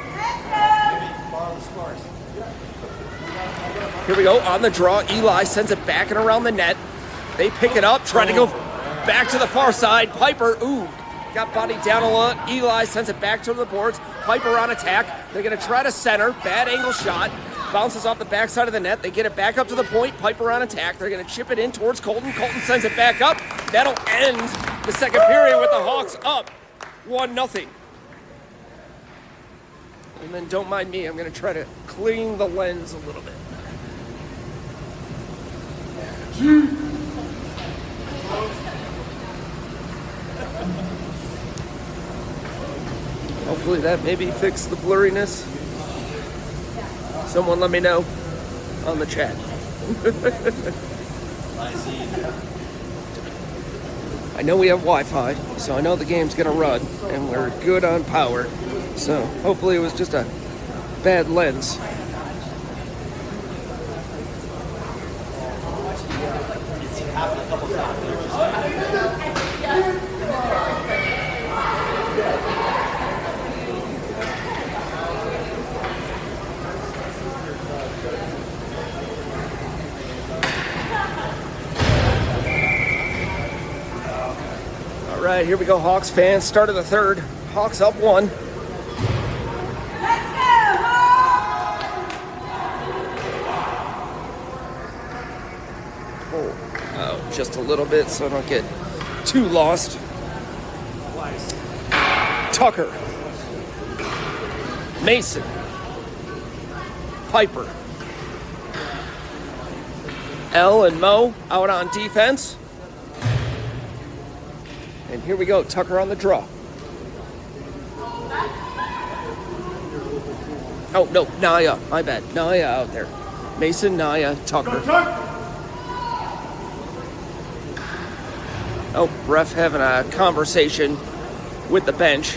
Here we go, on the draw. Eli sends it back and around the net. They pick it up, try to go back to the far side. Piper, got bodied down a lot. Eli sends it back to the boards. Piper on attack. They're going to try to center. Bad angle shot. Bounces off the backside of the net. They get it back up to the point. Piper on attack. They're going to chip it in towards Colton. Colton sends it back up. That'll end the second period with the Hawks up 1-0. And then don't mind me. I'm going to try to clean the lens a little bit. Hopefully that maybe fixed the blurriness. Someone let me know on the chat. I know we have Wi-Fi, so I know the game's gonna run, and we're good on power. So hopefully it was just a bad lens. All right, here we go, Hawks fans. Start of the third. Hawks up 1. Let's go, Hawks! Oh, just a little bit so I don't get too lost. Tucker. Mason. Piper. L and Mo out on defense. And here we go, Tucker on the draw. Oh, no, Naya, my bad. Naya out there. Mason, Naya, Tucker. Oh, ref having a conversation with the bench.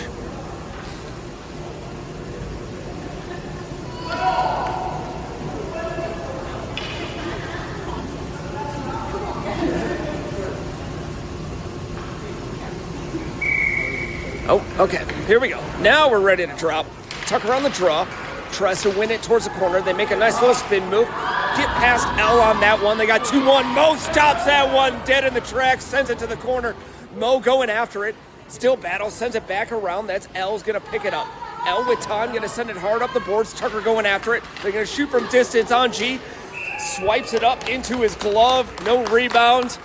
Oh, okay, here we go. Now we're ready to drop. Tucker on the draw, tries to win it towards the corner. They make a nice little spin move. Get past L on that one. They got 2-1. Mo stops that one dead in the tracks, sends it to the corner. Mo going after it. Still battles, sends it back around. That's L's going to pick it up. L with time, going to send it hard up the boards. Tucker going after it. They're going to shoot from distance on G. Swipes it up into his glove. No rebound.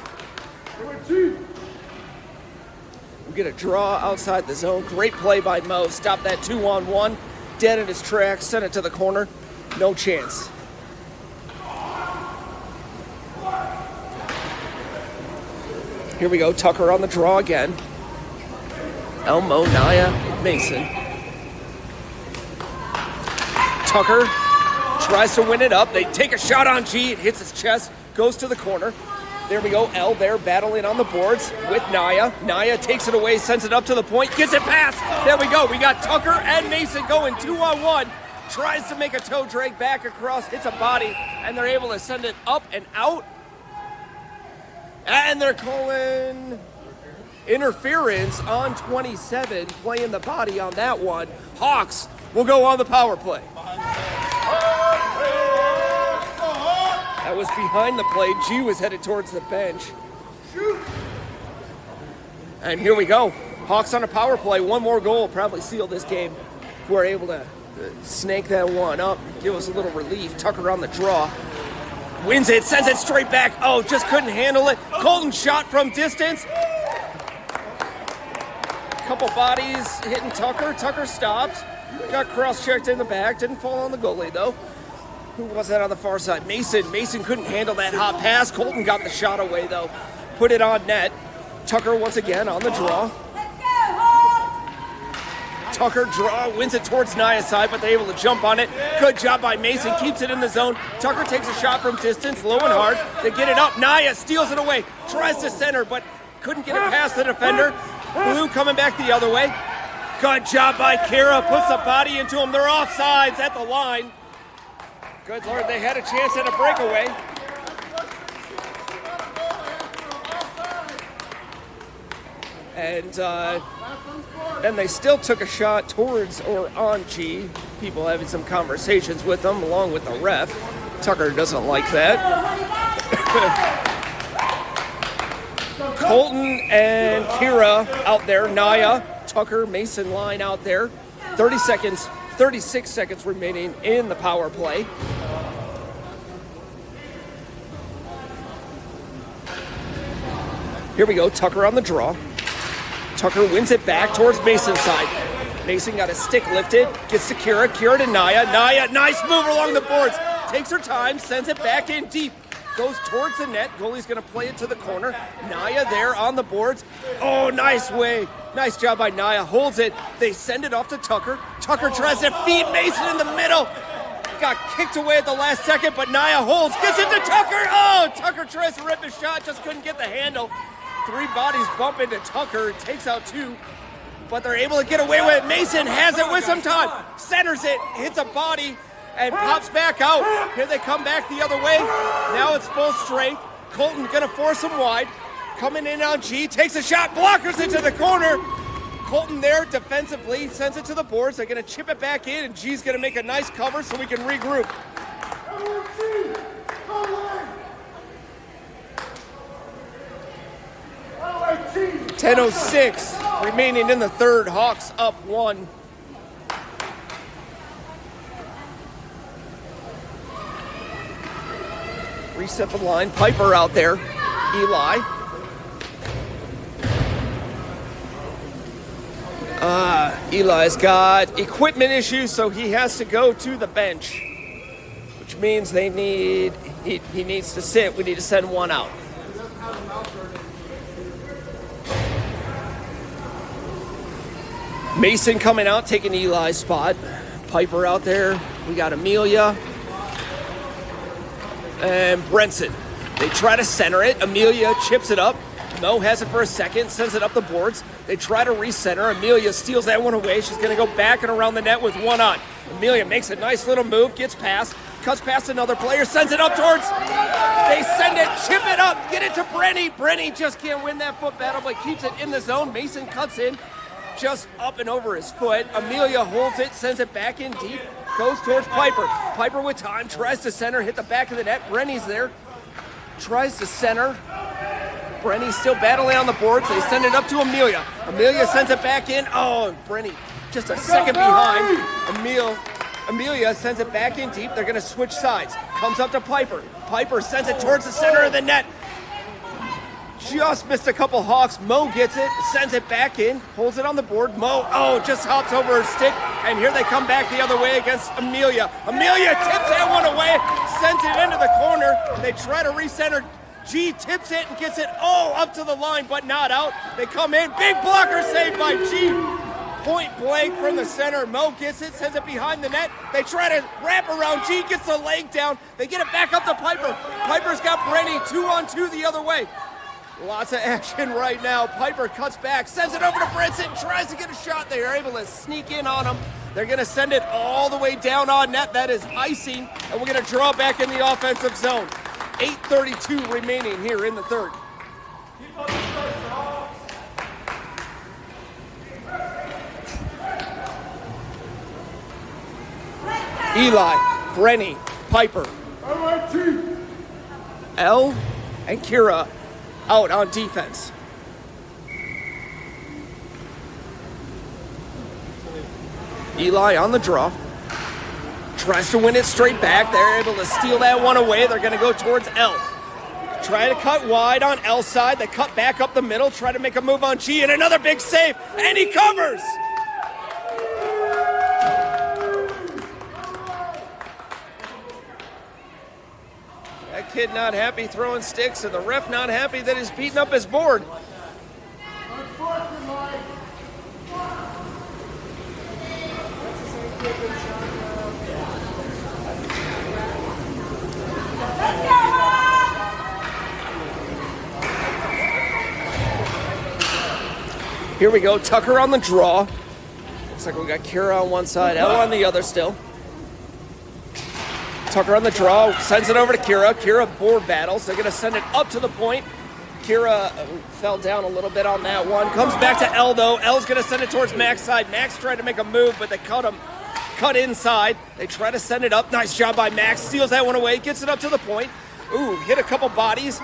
We get a draw outside the zone. Great play by Mo. Stop that 2-on-1. Dead in his tracks. Send it to the corner. No chance. Here we go. Tucker on the draw again. Elmo, Naya, Mason. Tucker tries to win it up. They take a shot on G. It hits his chest. Goes to the corner. There we go, L there battling on the boards with Naya. Naya takes it away, sends it up to the point, gets it past. There we go, we got Tucker and Mason going 2-on-1. Tries to make a toe drag back across, hits a body, and they're able to send it up and out. And they're calling interference on 27, playing the body on that one. Hawks will go on the power play. That was behind the play. G was headed towards the bench. And here we go. Hawks on a power play. One more goal probably seal this game. We're able to snake that one up, give us a little relief. Tucker on the draw. Wins it, sends it straight back. Oh, just couldn't handle it. Colton shot from distance. Couple bodies hitting Tucker. Tucker stopped. Got cross-checked in the back. Didn't fall on the goalie, though. Who was that on the far side? Mason. Mason couldn't handle that hot pass. Colton got the shot away, though. Put it on net. Tucker once again on the draw. Tucker draw, wins it towards Naya's side, but they're able to jump on it. Good job by Mason, keeps it in the zone. Tucker takes a shot from distance, low and hard. They get it up. Naya steals it away, tries to center, but couldn't get it past the defender. Blue coming back the other way. Good job by Kara, puts a body into him. They're offsides at the line. Good Lord, they had a chance at a breakaway. And they still took a shot towards or on G. People having some conversations with them along with the ref. Tucker doesn't like that. Colton and Kira out there. Naya, Tucker, Mason line out there. 36 seconds remaining in the power play. Here we go, Tucker on the draw. Tucker wins it back towards Mason's side. Mason got his stick lifted, gets to Kira, Kira to Naya. Naya, nice move along the boards. Takes her time, sends it back in deep. Goes towards the net, goalie's gonna play it to the corner. Naya there on the boards. Oh, nice way. Nice job by Naya, holds it. They send it off to Tucker. Tucker tries to feed Mason in the middle. Got kicked away at the last second, but Naya holds, gets it to Tucker. Oh, Tucker tries to rip his shot, just couldn't get the handle. Three bodies bump into Tucker, takes out two, but they're able to get away with it. Mason has it with some time, centers it, hits a body, and pops back out. Here they come back the other way. Now it's full strength. Colton gonna force him wide. Coming in on G, takes a shot, blockers into the corner. Colton there defensively, sends it to the boards. They're gonna chip it back in, and G's gonna make a nice cover so we can regroup. 10:06 remaining in the third. Hawks up 1. Reset the line. Piper out there. Eli. Eli's got equipment issues, so he has to go to the bench, which means he needs to sit. We need to send one out. Mason coming out, taking Eli's spot. Piper out there. We got Amelia and Brenson. They try to center it. Amelia chips it up. Mo has it for a second, sends it up the boards. They try to recenter. Amelia steals that one away. She's going to go back and around the net with one on. Amelia makes a nice little move, gets past, cuts past another player, sends it up towards. They send it, chip it up, get it to Brenny. Brenny just can't win that foot battle, but keeps it in the zone. Mason cuts in, just up and over his foot. Amelia holds it, sends it back in deep, goes towards Piper. Piper with time, tries to center, hit the back of the net. Brenny's there, tries to center. Brenny's still battling on the boards. They send it up to Amelia. Amelia sends it back in. Oh, Brenny just a second behind. Amelia sends it back in deep. They're going to switch sides. Comes up to Piper. Piper sends it towards the center of the net. Just missed a couple Hawks. Mo gets it, sends it back in, holds it on the board. Mo, just hops over her stick, and here they come back the other way against Amelia. Amelia tips that one away, sends it into the corner. They try to recenter. G tips it and gets it up to the line, but not out. They come in, big blocker save by G. point blank from the center. Mo gets it, sends it behind the net. They try to wrap around. G gets the leg down. They get it back up to Piper. Piper's got Brenny 2-on-2 the other way. Lots of action right now. Piper cuts back, sends it over to Brinson, tries to get a shot. They are able to sneak in on him. They're going to send it all the way down on net. That is icing, and we're going to draw back in the offensive zone. 8:32 remaining here in the third. Eli, Brenny, Piper, L, and Kira out on defense. Eli on the draw. Tries to win it straight back. They're able to steal that one away. They're going to go towards L. Try to cut wide on L side. They cut back up the middle. Try to make a move on G, and another big save. And he covers. That kid not happy throwing sticks, and the ref not happy that he's beating up his board. Here we go, Tucker on the draw. Looks like we got Kira on one side, L on the other still. Tucker on the draw, sends it over to Kira. Kira board battles. They're going to send it up to the point. Kira fell down a little bit on that one. Comes back to L, though. L's going to send it towards Mac's side. Mac's trying to make a move, but they cut inside. They try to send it up. Nice job by Max. Steals that one away. Gets it up to the point. Ooh, hit a couple bodies.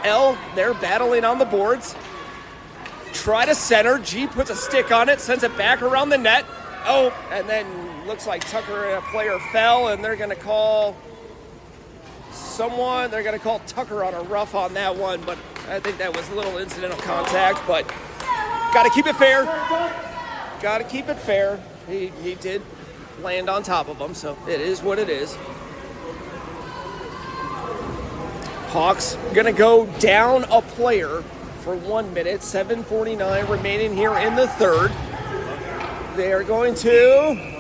L, they're battling on the boards. Try to center. G puts a stick on it. Sends it back around the net. Oh, and then looks like Tucker and a player fell, and they're going to call someone. They're going to call Tucker on a rough on that one, but I think that was a little incidental contact, but got to keep it fair. Got to keep it fair. He did land on top of him, so it is what it is. Hawks going to go down a player for 1 minute, 7:49 remaining here in the third. They are going to...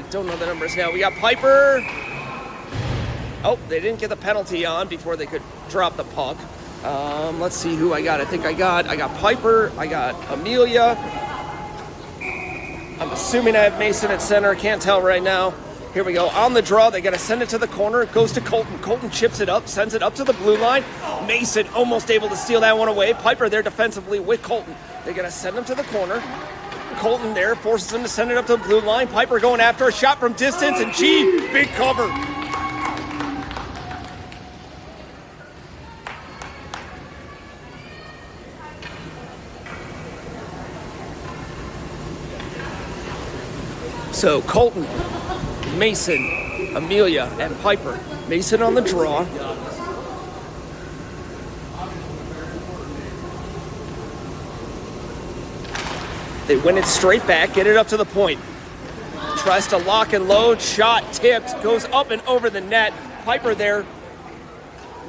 don't know the numbers now. We got Piper. Oh, they didn't get the penalty on before they could drop the puck. Let's see who I got. I think I got Piper. I got Amelia. I'm assuming I have Mason at center. Can't tell right now. Here we go. On the draw, they got to send it to the corner. It goes to Colton. Colton chips it up, sends it up to the blue line. Mason almost able to steal that one away. Piper there defensively with Colton. They got to send him to the corner. Colton there forces him to send it up to the blue line. Piper going after a shot from distance, and G, big cover. So Colton, Mason, Amelia, and Piper. Mason on the draw. They win it straight back, get it up to the point. Tries to lock and load, shot tipped, goes up and over the net. Piper there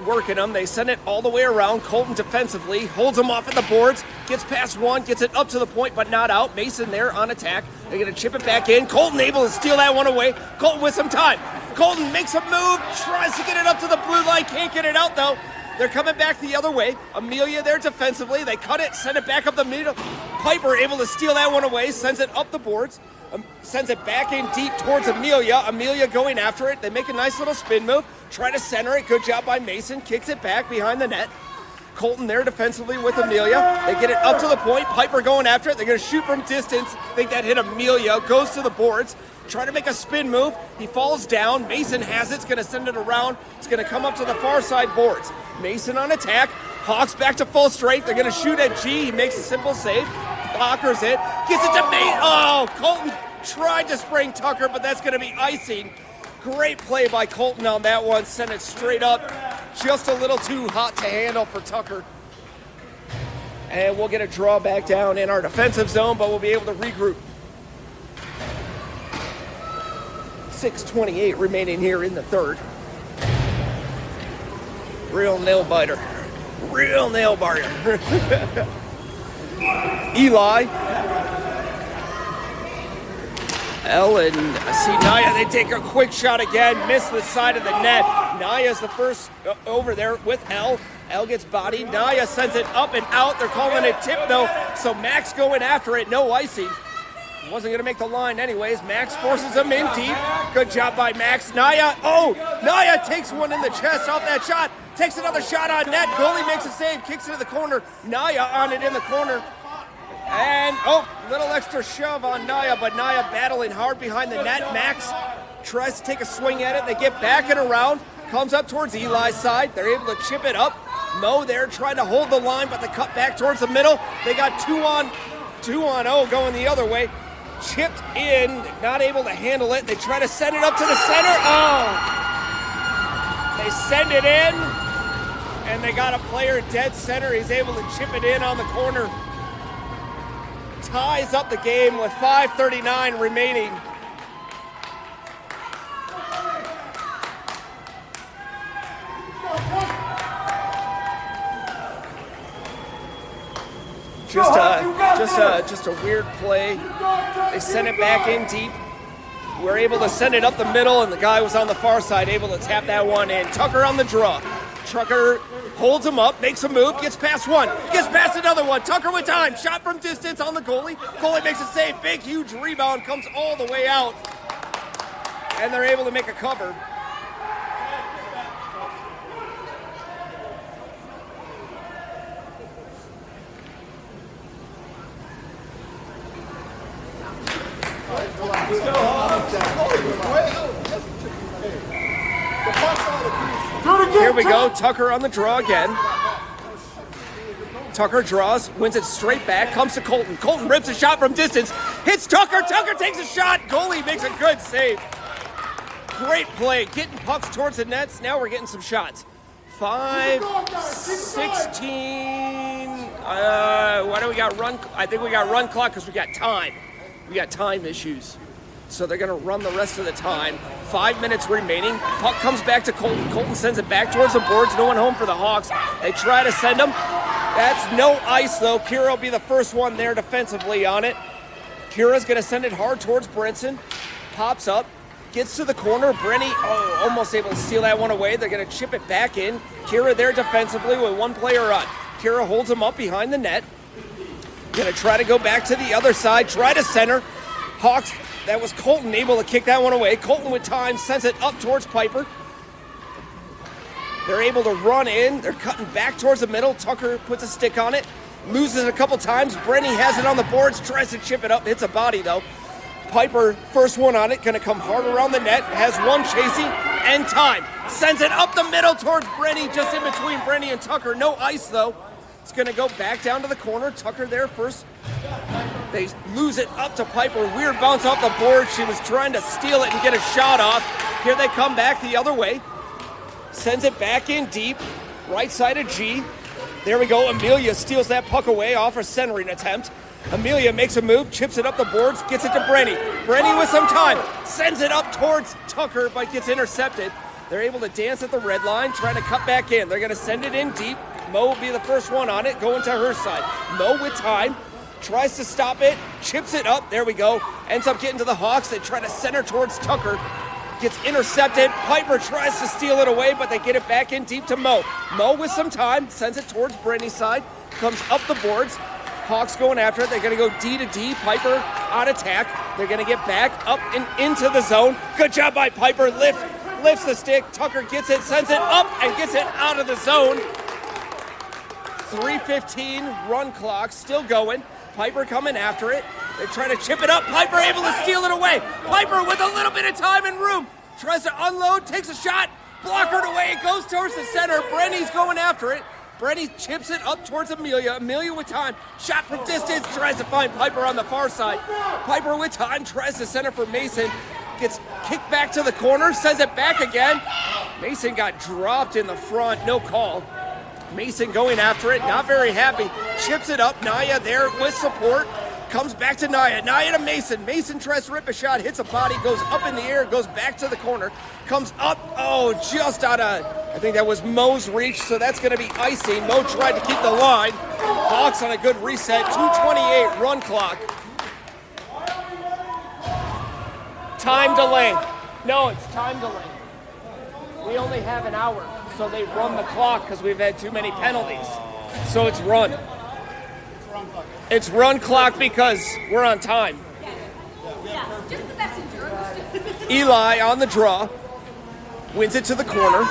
working them. They send it all the way around. Colton defensively holds them off at the boards, gets past one, gets it up to the point, but not out. Mason there on attack. They're going to chip it back in. Colton able to steal that one away. Colton with some time. Colton makes a move, tries to get it up to the blue line, can't get it out though. They're coming back the other way. Amelia there defensively. They cut it, send it back up the middle. Piper able to steal that one away, sends it up the boards, sends it back in deep towards Amelia. Amelia going after it. They make a nice little spin move, try to center it. Good job by Mason. Kicks it back behind the net. Colton there defensively with Amelia. They get it up to the point. Piper going after it. They're going to shoot from distance. Think that hit Amelia. Goes to the boards. Try to make a spin move. He falls down. Mason has it. It's going to send it around. It's going to come up to the far side boards. Mason on attack. Hawks back to full strength. They're going to shoot at G. He makes a simple save. Blockers it. Gets it to Mason. Oh, Colton tried to spring Tucker, but that's going to be icing. Great play by Colton on that one. Sent it straight up. Just a little too hot to handle for Tucker. And we'll get a draw back down in our defensive zone, but we'll be able to regroup. 6:28 remaining here in the third. Real nail biter. Real nail biter. Eli. Elle and I see Naya, they take a quick shot again, miss the side of the net. Naya's the first over there with Elle. Elle gets bodied. Naya sends it up and out. They're calling it tip though, so Max going after it, no icing. Wasn't gonna make the line anyways. Max forces him in deep. Good job by Max. Naya, Naya takes one in the chest off that shot. Takes another shot on net. Goalie makes a save, kicks it to the corner. Naya on it in the corner. And, little extra shove on Naya, but Naya battling hard behind the net. Max tries to take a swing at it. They get back and around. Comes up towards Eli's side. They're able to chip it up. Mo there trying to hold the line, but they cut back towards the middle. They got 2 on 0 going the other way. Chipped in, not able to handle it. They try to send it up to the center. They send it in, and they got a player dead center. He's able to chip it in on the corner. Ties up the game with 5:39 remaining. Just a weird play. They sent it back in deep. We're able to send it up the middle, and the guy was on the far side able to tap that one in. Tucker on the draw. Tucker holds him up, makes a move, gets past one, gets past another one. Tucker with time, shot from distance on the goalie. Goalie makes a save, big, huge rebound, comes all the way out. And they're able to make a cover. Here we go, Tucker on the draw again. Tucker draws, wins it straight back, comes to Colton. Colton rips a shot from distance, hits Tucker. Tucker takes a shot. Goalie makes a good save. Great play, getting pucks towards the nets. Now we're getting some shots. 5:16. Why do we got run? I think we got run clock because we got time. We got time issues. So they're going to run the rest of the time. 5 minutes remaining. Puck comes back to Colton. Colton sends it back towards the boards. No one home for the Hawks. They try to send them. That's no ice, though. Kira will be the first one there defensively on it. Kira's going to send it hard towards Brinson. Pops up. Gets to the corner. Brenny, almost able to steal that one away. They're going to chip it back in. Kira there defensively with one player on. Kira holds him up behind the net. Going to try to go back to the other side. Try to center. Hawks, that was Colton able to kick that one away. Colton with time sends it up towards Piper. They're able to run in. They're cutting back towards the middle. Tucker puts a stick on it. Loses it a couple times. Brenny has it on the boards. Tries to chip it up. Hits a body, though. Piper, first one on it. Going to come hard around the net. Has one chasing and time. Sends it up the middle towards Brenny. Just in between Brenny and Tucker. No ice, though. It's going to go back down to the corner. Tucker there first. They lose it up to Piper. Weird bounce off the board. She was trying to steal it and get a shot off. Here they come back the other way. Sends it back in deep. Right side of G. There we go. Amelia steals that puck away off her centering attempt. Amelia makes a move, chips it up the boards, gets it to Brenny. Brenny with some time. Sends it up towards Tucker, but gets intercepted. They're able to dance at the red line, trying to cut back in. They're going to send it in deep. Mo will be the first one on it, going to her side. Mo with time. Tries to stop it, chips it up, there we go. Ends up getting to the Hawks, they try to center towards Tucker. Gets intercepted, Piper tries to steal it away, but they get it back in deep to Mo. Mo with some time, sends it towards Brenny's side, comes up the boards. Hawks going after it, they're gonna go D to D, Piper on attack. They're gonna get back up and into the zone. Good job by Piper, lifts the stick, Tucker gets it, sends it up and gets it out of the zone. 3:15 run clock, still going. Piper coming after it. They're trying to chip it up. Piper able to steal it away. Piper with a little bit of time and room. Tries to unload, takes a shot. Blockered away. It goes towards the center. Brenny's going after it. Brenny chips it up towards Amelia. Amelia with time. Shot from distance. Tries to find Piper on the far side. Piper with time. Tries to center for Mason. Gets kicked back to the corner. Sends it back again. Mason got dropped in the front. No call. Mason going after it, not very happy. Chips it up, Naya there with support. comes back to Nia. Nia to Mason. Mason tries to rip a shot, hits a body, goes up in the air, goes back to the corner, comes up, just out of, I think that was Mo's reach, so that's going to be icing. Mo tried to keep the line. Hawks on a good reset, 2:28 run clock. Time delay. No, it's time delay. We only have an hour, so they run the clock because we've had too many penalties. So it's run. It's run clock because we're on time. Yeah, just the messenger. Eli on the draw. Wins it to the corner.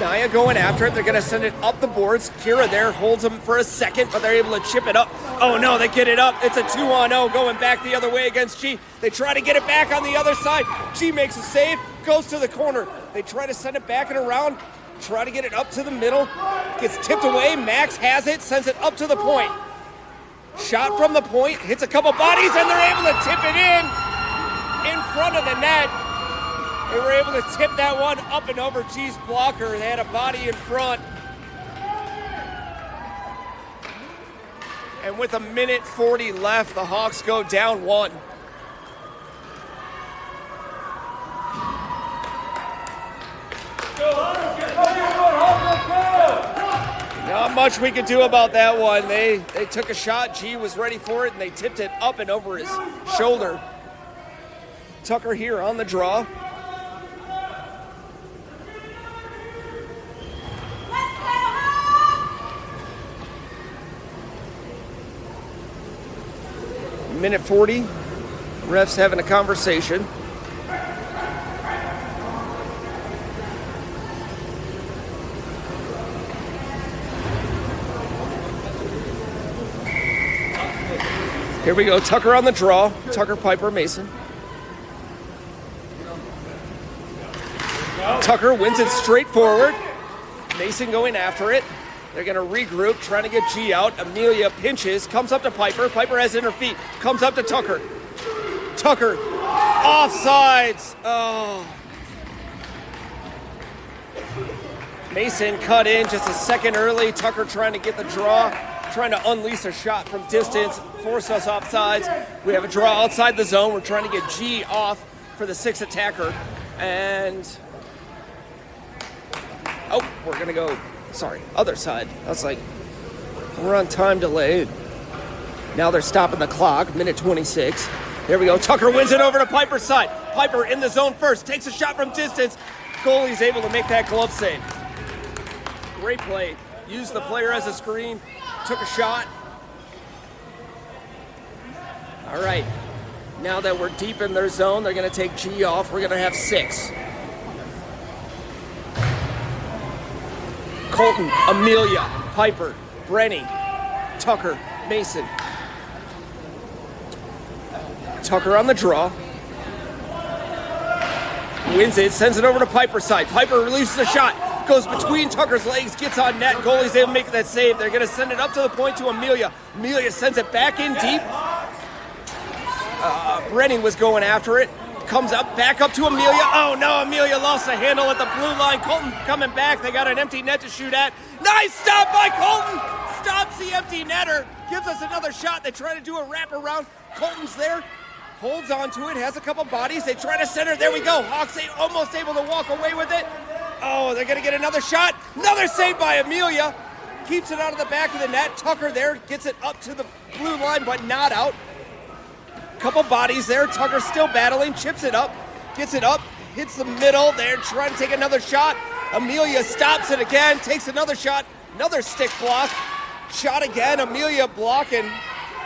Nia going after it. They're going to send it up the boards. Kira there holds them for a second, but they're able to chip it up. Oh no, they get it up. It's a 2-on-0 going back the other way against G. They try to get it back on the other side. G makes a save, goes to the corner. They try to send it back and around. Try to get it up to the middle. Gets tipped away. Max has it, sends it up to the point. Shot from the point, hits a couple bodies, and they're able to tip it in front of the net. They were able to tip that one up and over G's blocker. They had a body in front. And with 1:40 left, the Hawks go down 1. Not much we could do about that one. They took a shot, G was ready for it, and they tipped it up and over his shoulder. Tucker here on the draw. Minute 40, refs having a conversation. Here we go, Tucker on the draw. Tucker, Piper, Mason. Tucker wins it straight forward. Mason going after it. They're going to regroup, trying to get G out. Amelia pinches, comes up to Piper. Piper has it in her feet, comes up to Tucker. Tucker, offsides. Oh. Mason cut in just a second early. Tucker trying to get the draw, trying to unleash a shot from distance, force us offsides. We have a draw outside the zone. We're trying to get G off for the 6th attacker. And, we're going to go, other side. I was like, we're on time delay. Now they're stopping the clock, minute 26. There we go. Tucker wins it over to Piper's side. Piper in the zone first, takes a shot from distance. Goalie's able to make that glove save. Great play. Used the player as a screen, took a shot. All right. Now that we're deep in their zone, they're going to take G off. We're going to have 6. Colton, Amelia, Piper, Brenny, Tucker, Mason. Tucker on the draw. Wins it, sends it over to Piper's side. Piper releases the shot, goes between Tucker's legs, gets on net. Goalie's able to make that save. They're going to send it up to the point to Amelia. Amelia sends it back in deep. Brenny was going after it. Comes up, back up to Amelia. Oh no, Amelia lost the handle at the blue line. Colton coming back. They got an empty net to shoot at. Nice stop by Colton. Stops the empty netter. Gives us another shot. They try to do a wraparound. Colton's there. Holds onto it. Has a couple bodies. They try to center. There we go. Hawks almost able to walk away with it. Oh, they're going to get another shot. Another save by Amelia. Keeps it out of the back of the net. Tucker there. Gets it up to the blue line, but not out. Couple bodies there. Tucker still battling, chips it up, gets it up, hits the middle. They're trying to take another shot. Amelia stops it again, takes another shot, another stick block. Shot again, Amelia blocking.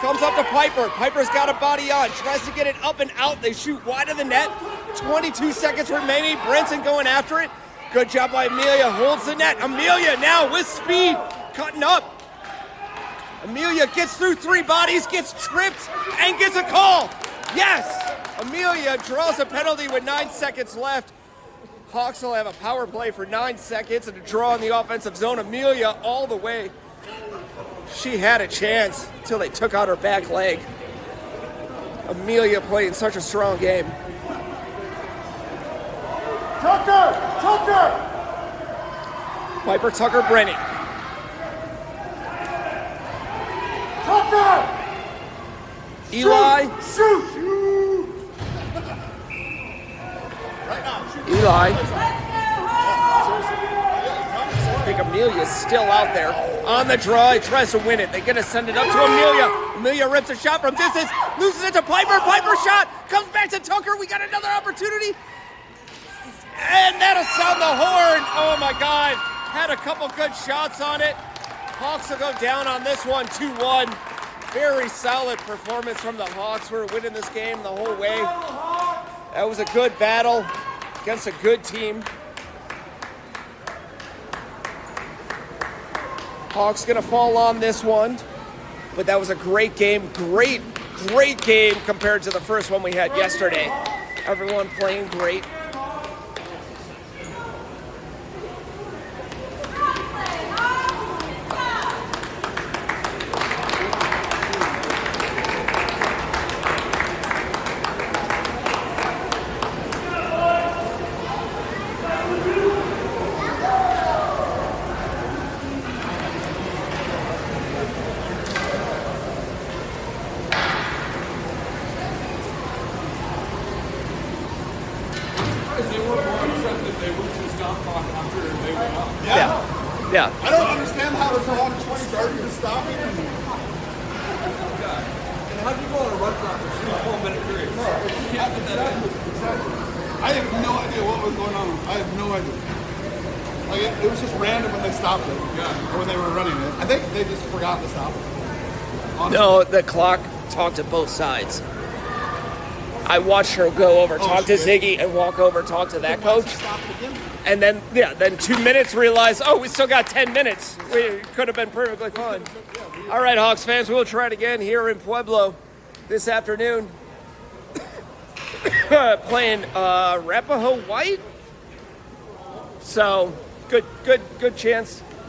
Comes up to Piper. Piper's got a body on, tries to get it up and out. They shoot wide of the net. 22 seconds remaining. Brenson going after it. Good job by Amelia, holds the net. Amelia now with speed, cutting up. Amelia gets through 3 bodies, gets tripped, and gets a call. Yes! Amelia draws a penalty with 9 seconds left. Hawks will have a power play for 9 seconds and a draw in the offensive zone. Amelia all the way. She had a chance until they took out her back leg. Amelia playing such a strong game. Tucker! Piper, Tucker, Brenny. Eli. Eli. I think Amelia's still out there on the draw. He tries to win it. They're going to send it up to Amelia. Amelia rips a shot from distance, loses it to Piper. Piper shot comes back to Tucker. We got another opportunity. And that'll sound the horn. Oh my God. Had a couple good shots on it. Hawks will go down on this one, 2-1. Very solid performance from the Hawks. We're winning this game the whole way. That was a good battle against a good team. Hawks gonna fall on this one, but that was a great game. Great game compared to the first one we had yesterday. Everyone playing great. Yeah. I don't understand how this all started to stop it. And how do you go on a run clock for 12-minute period? Exactly. I have no idea what was going on. I have no idea. Like it was just random when they stopped it. Yeah. Or when they were running it. I think they just forgot to stop it. Honestly. No, the clock talked to both sides. I watched her go over, talk to Ziggy, and walk over, talk to that coach. And then 2 minutes, realize, oh, we still got 10 minutes. We could have been perfectly fine. All right, Hawks fans, we'll try it again here in Pueblo this afternoon. Playing Arapahoe White. So, good chance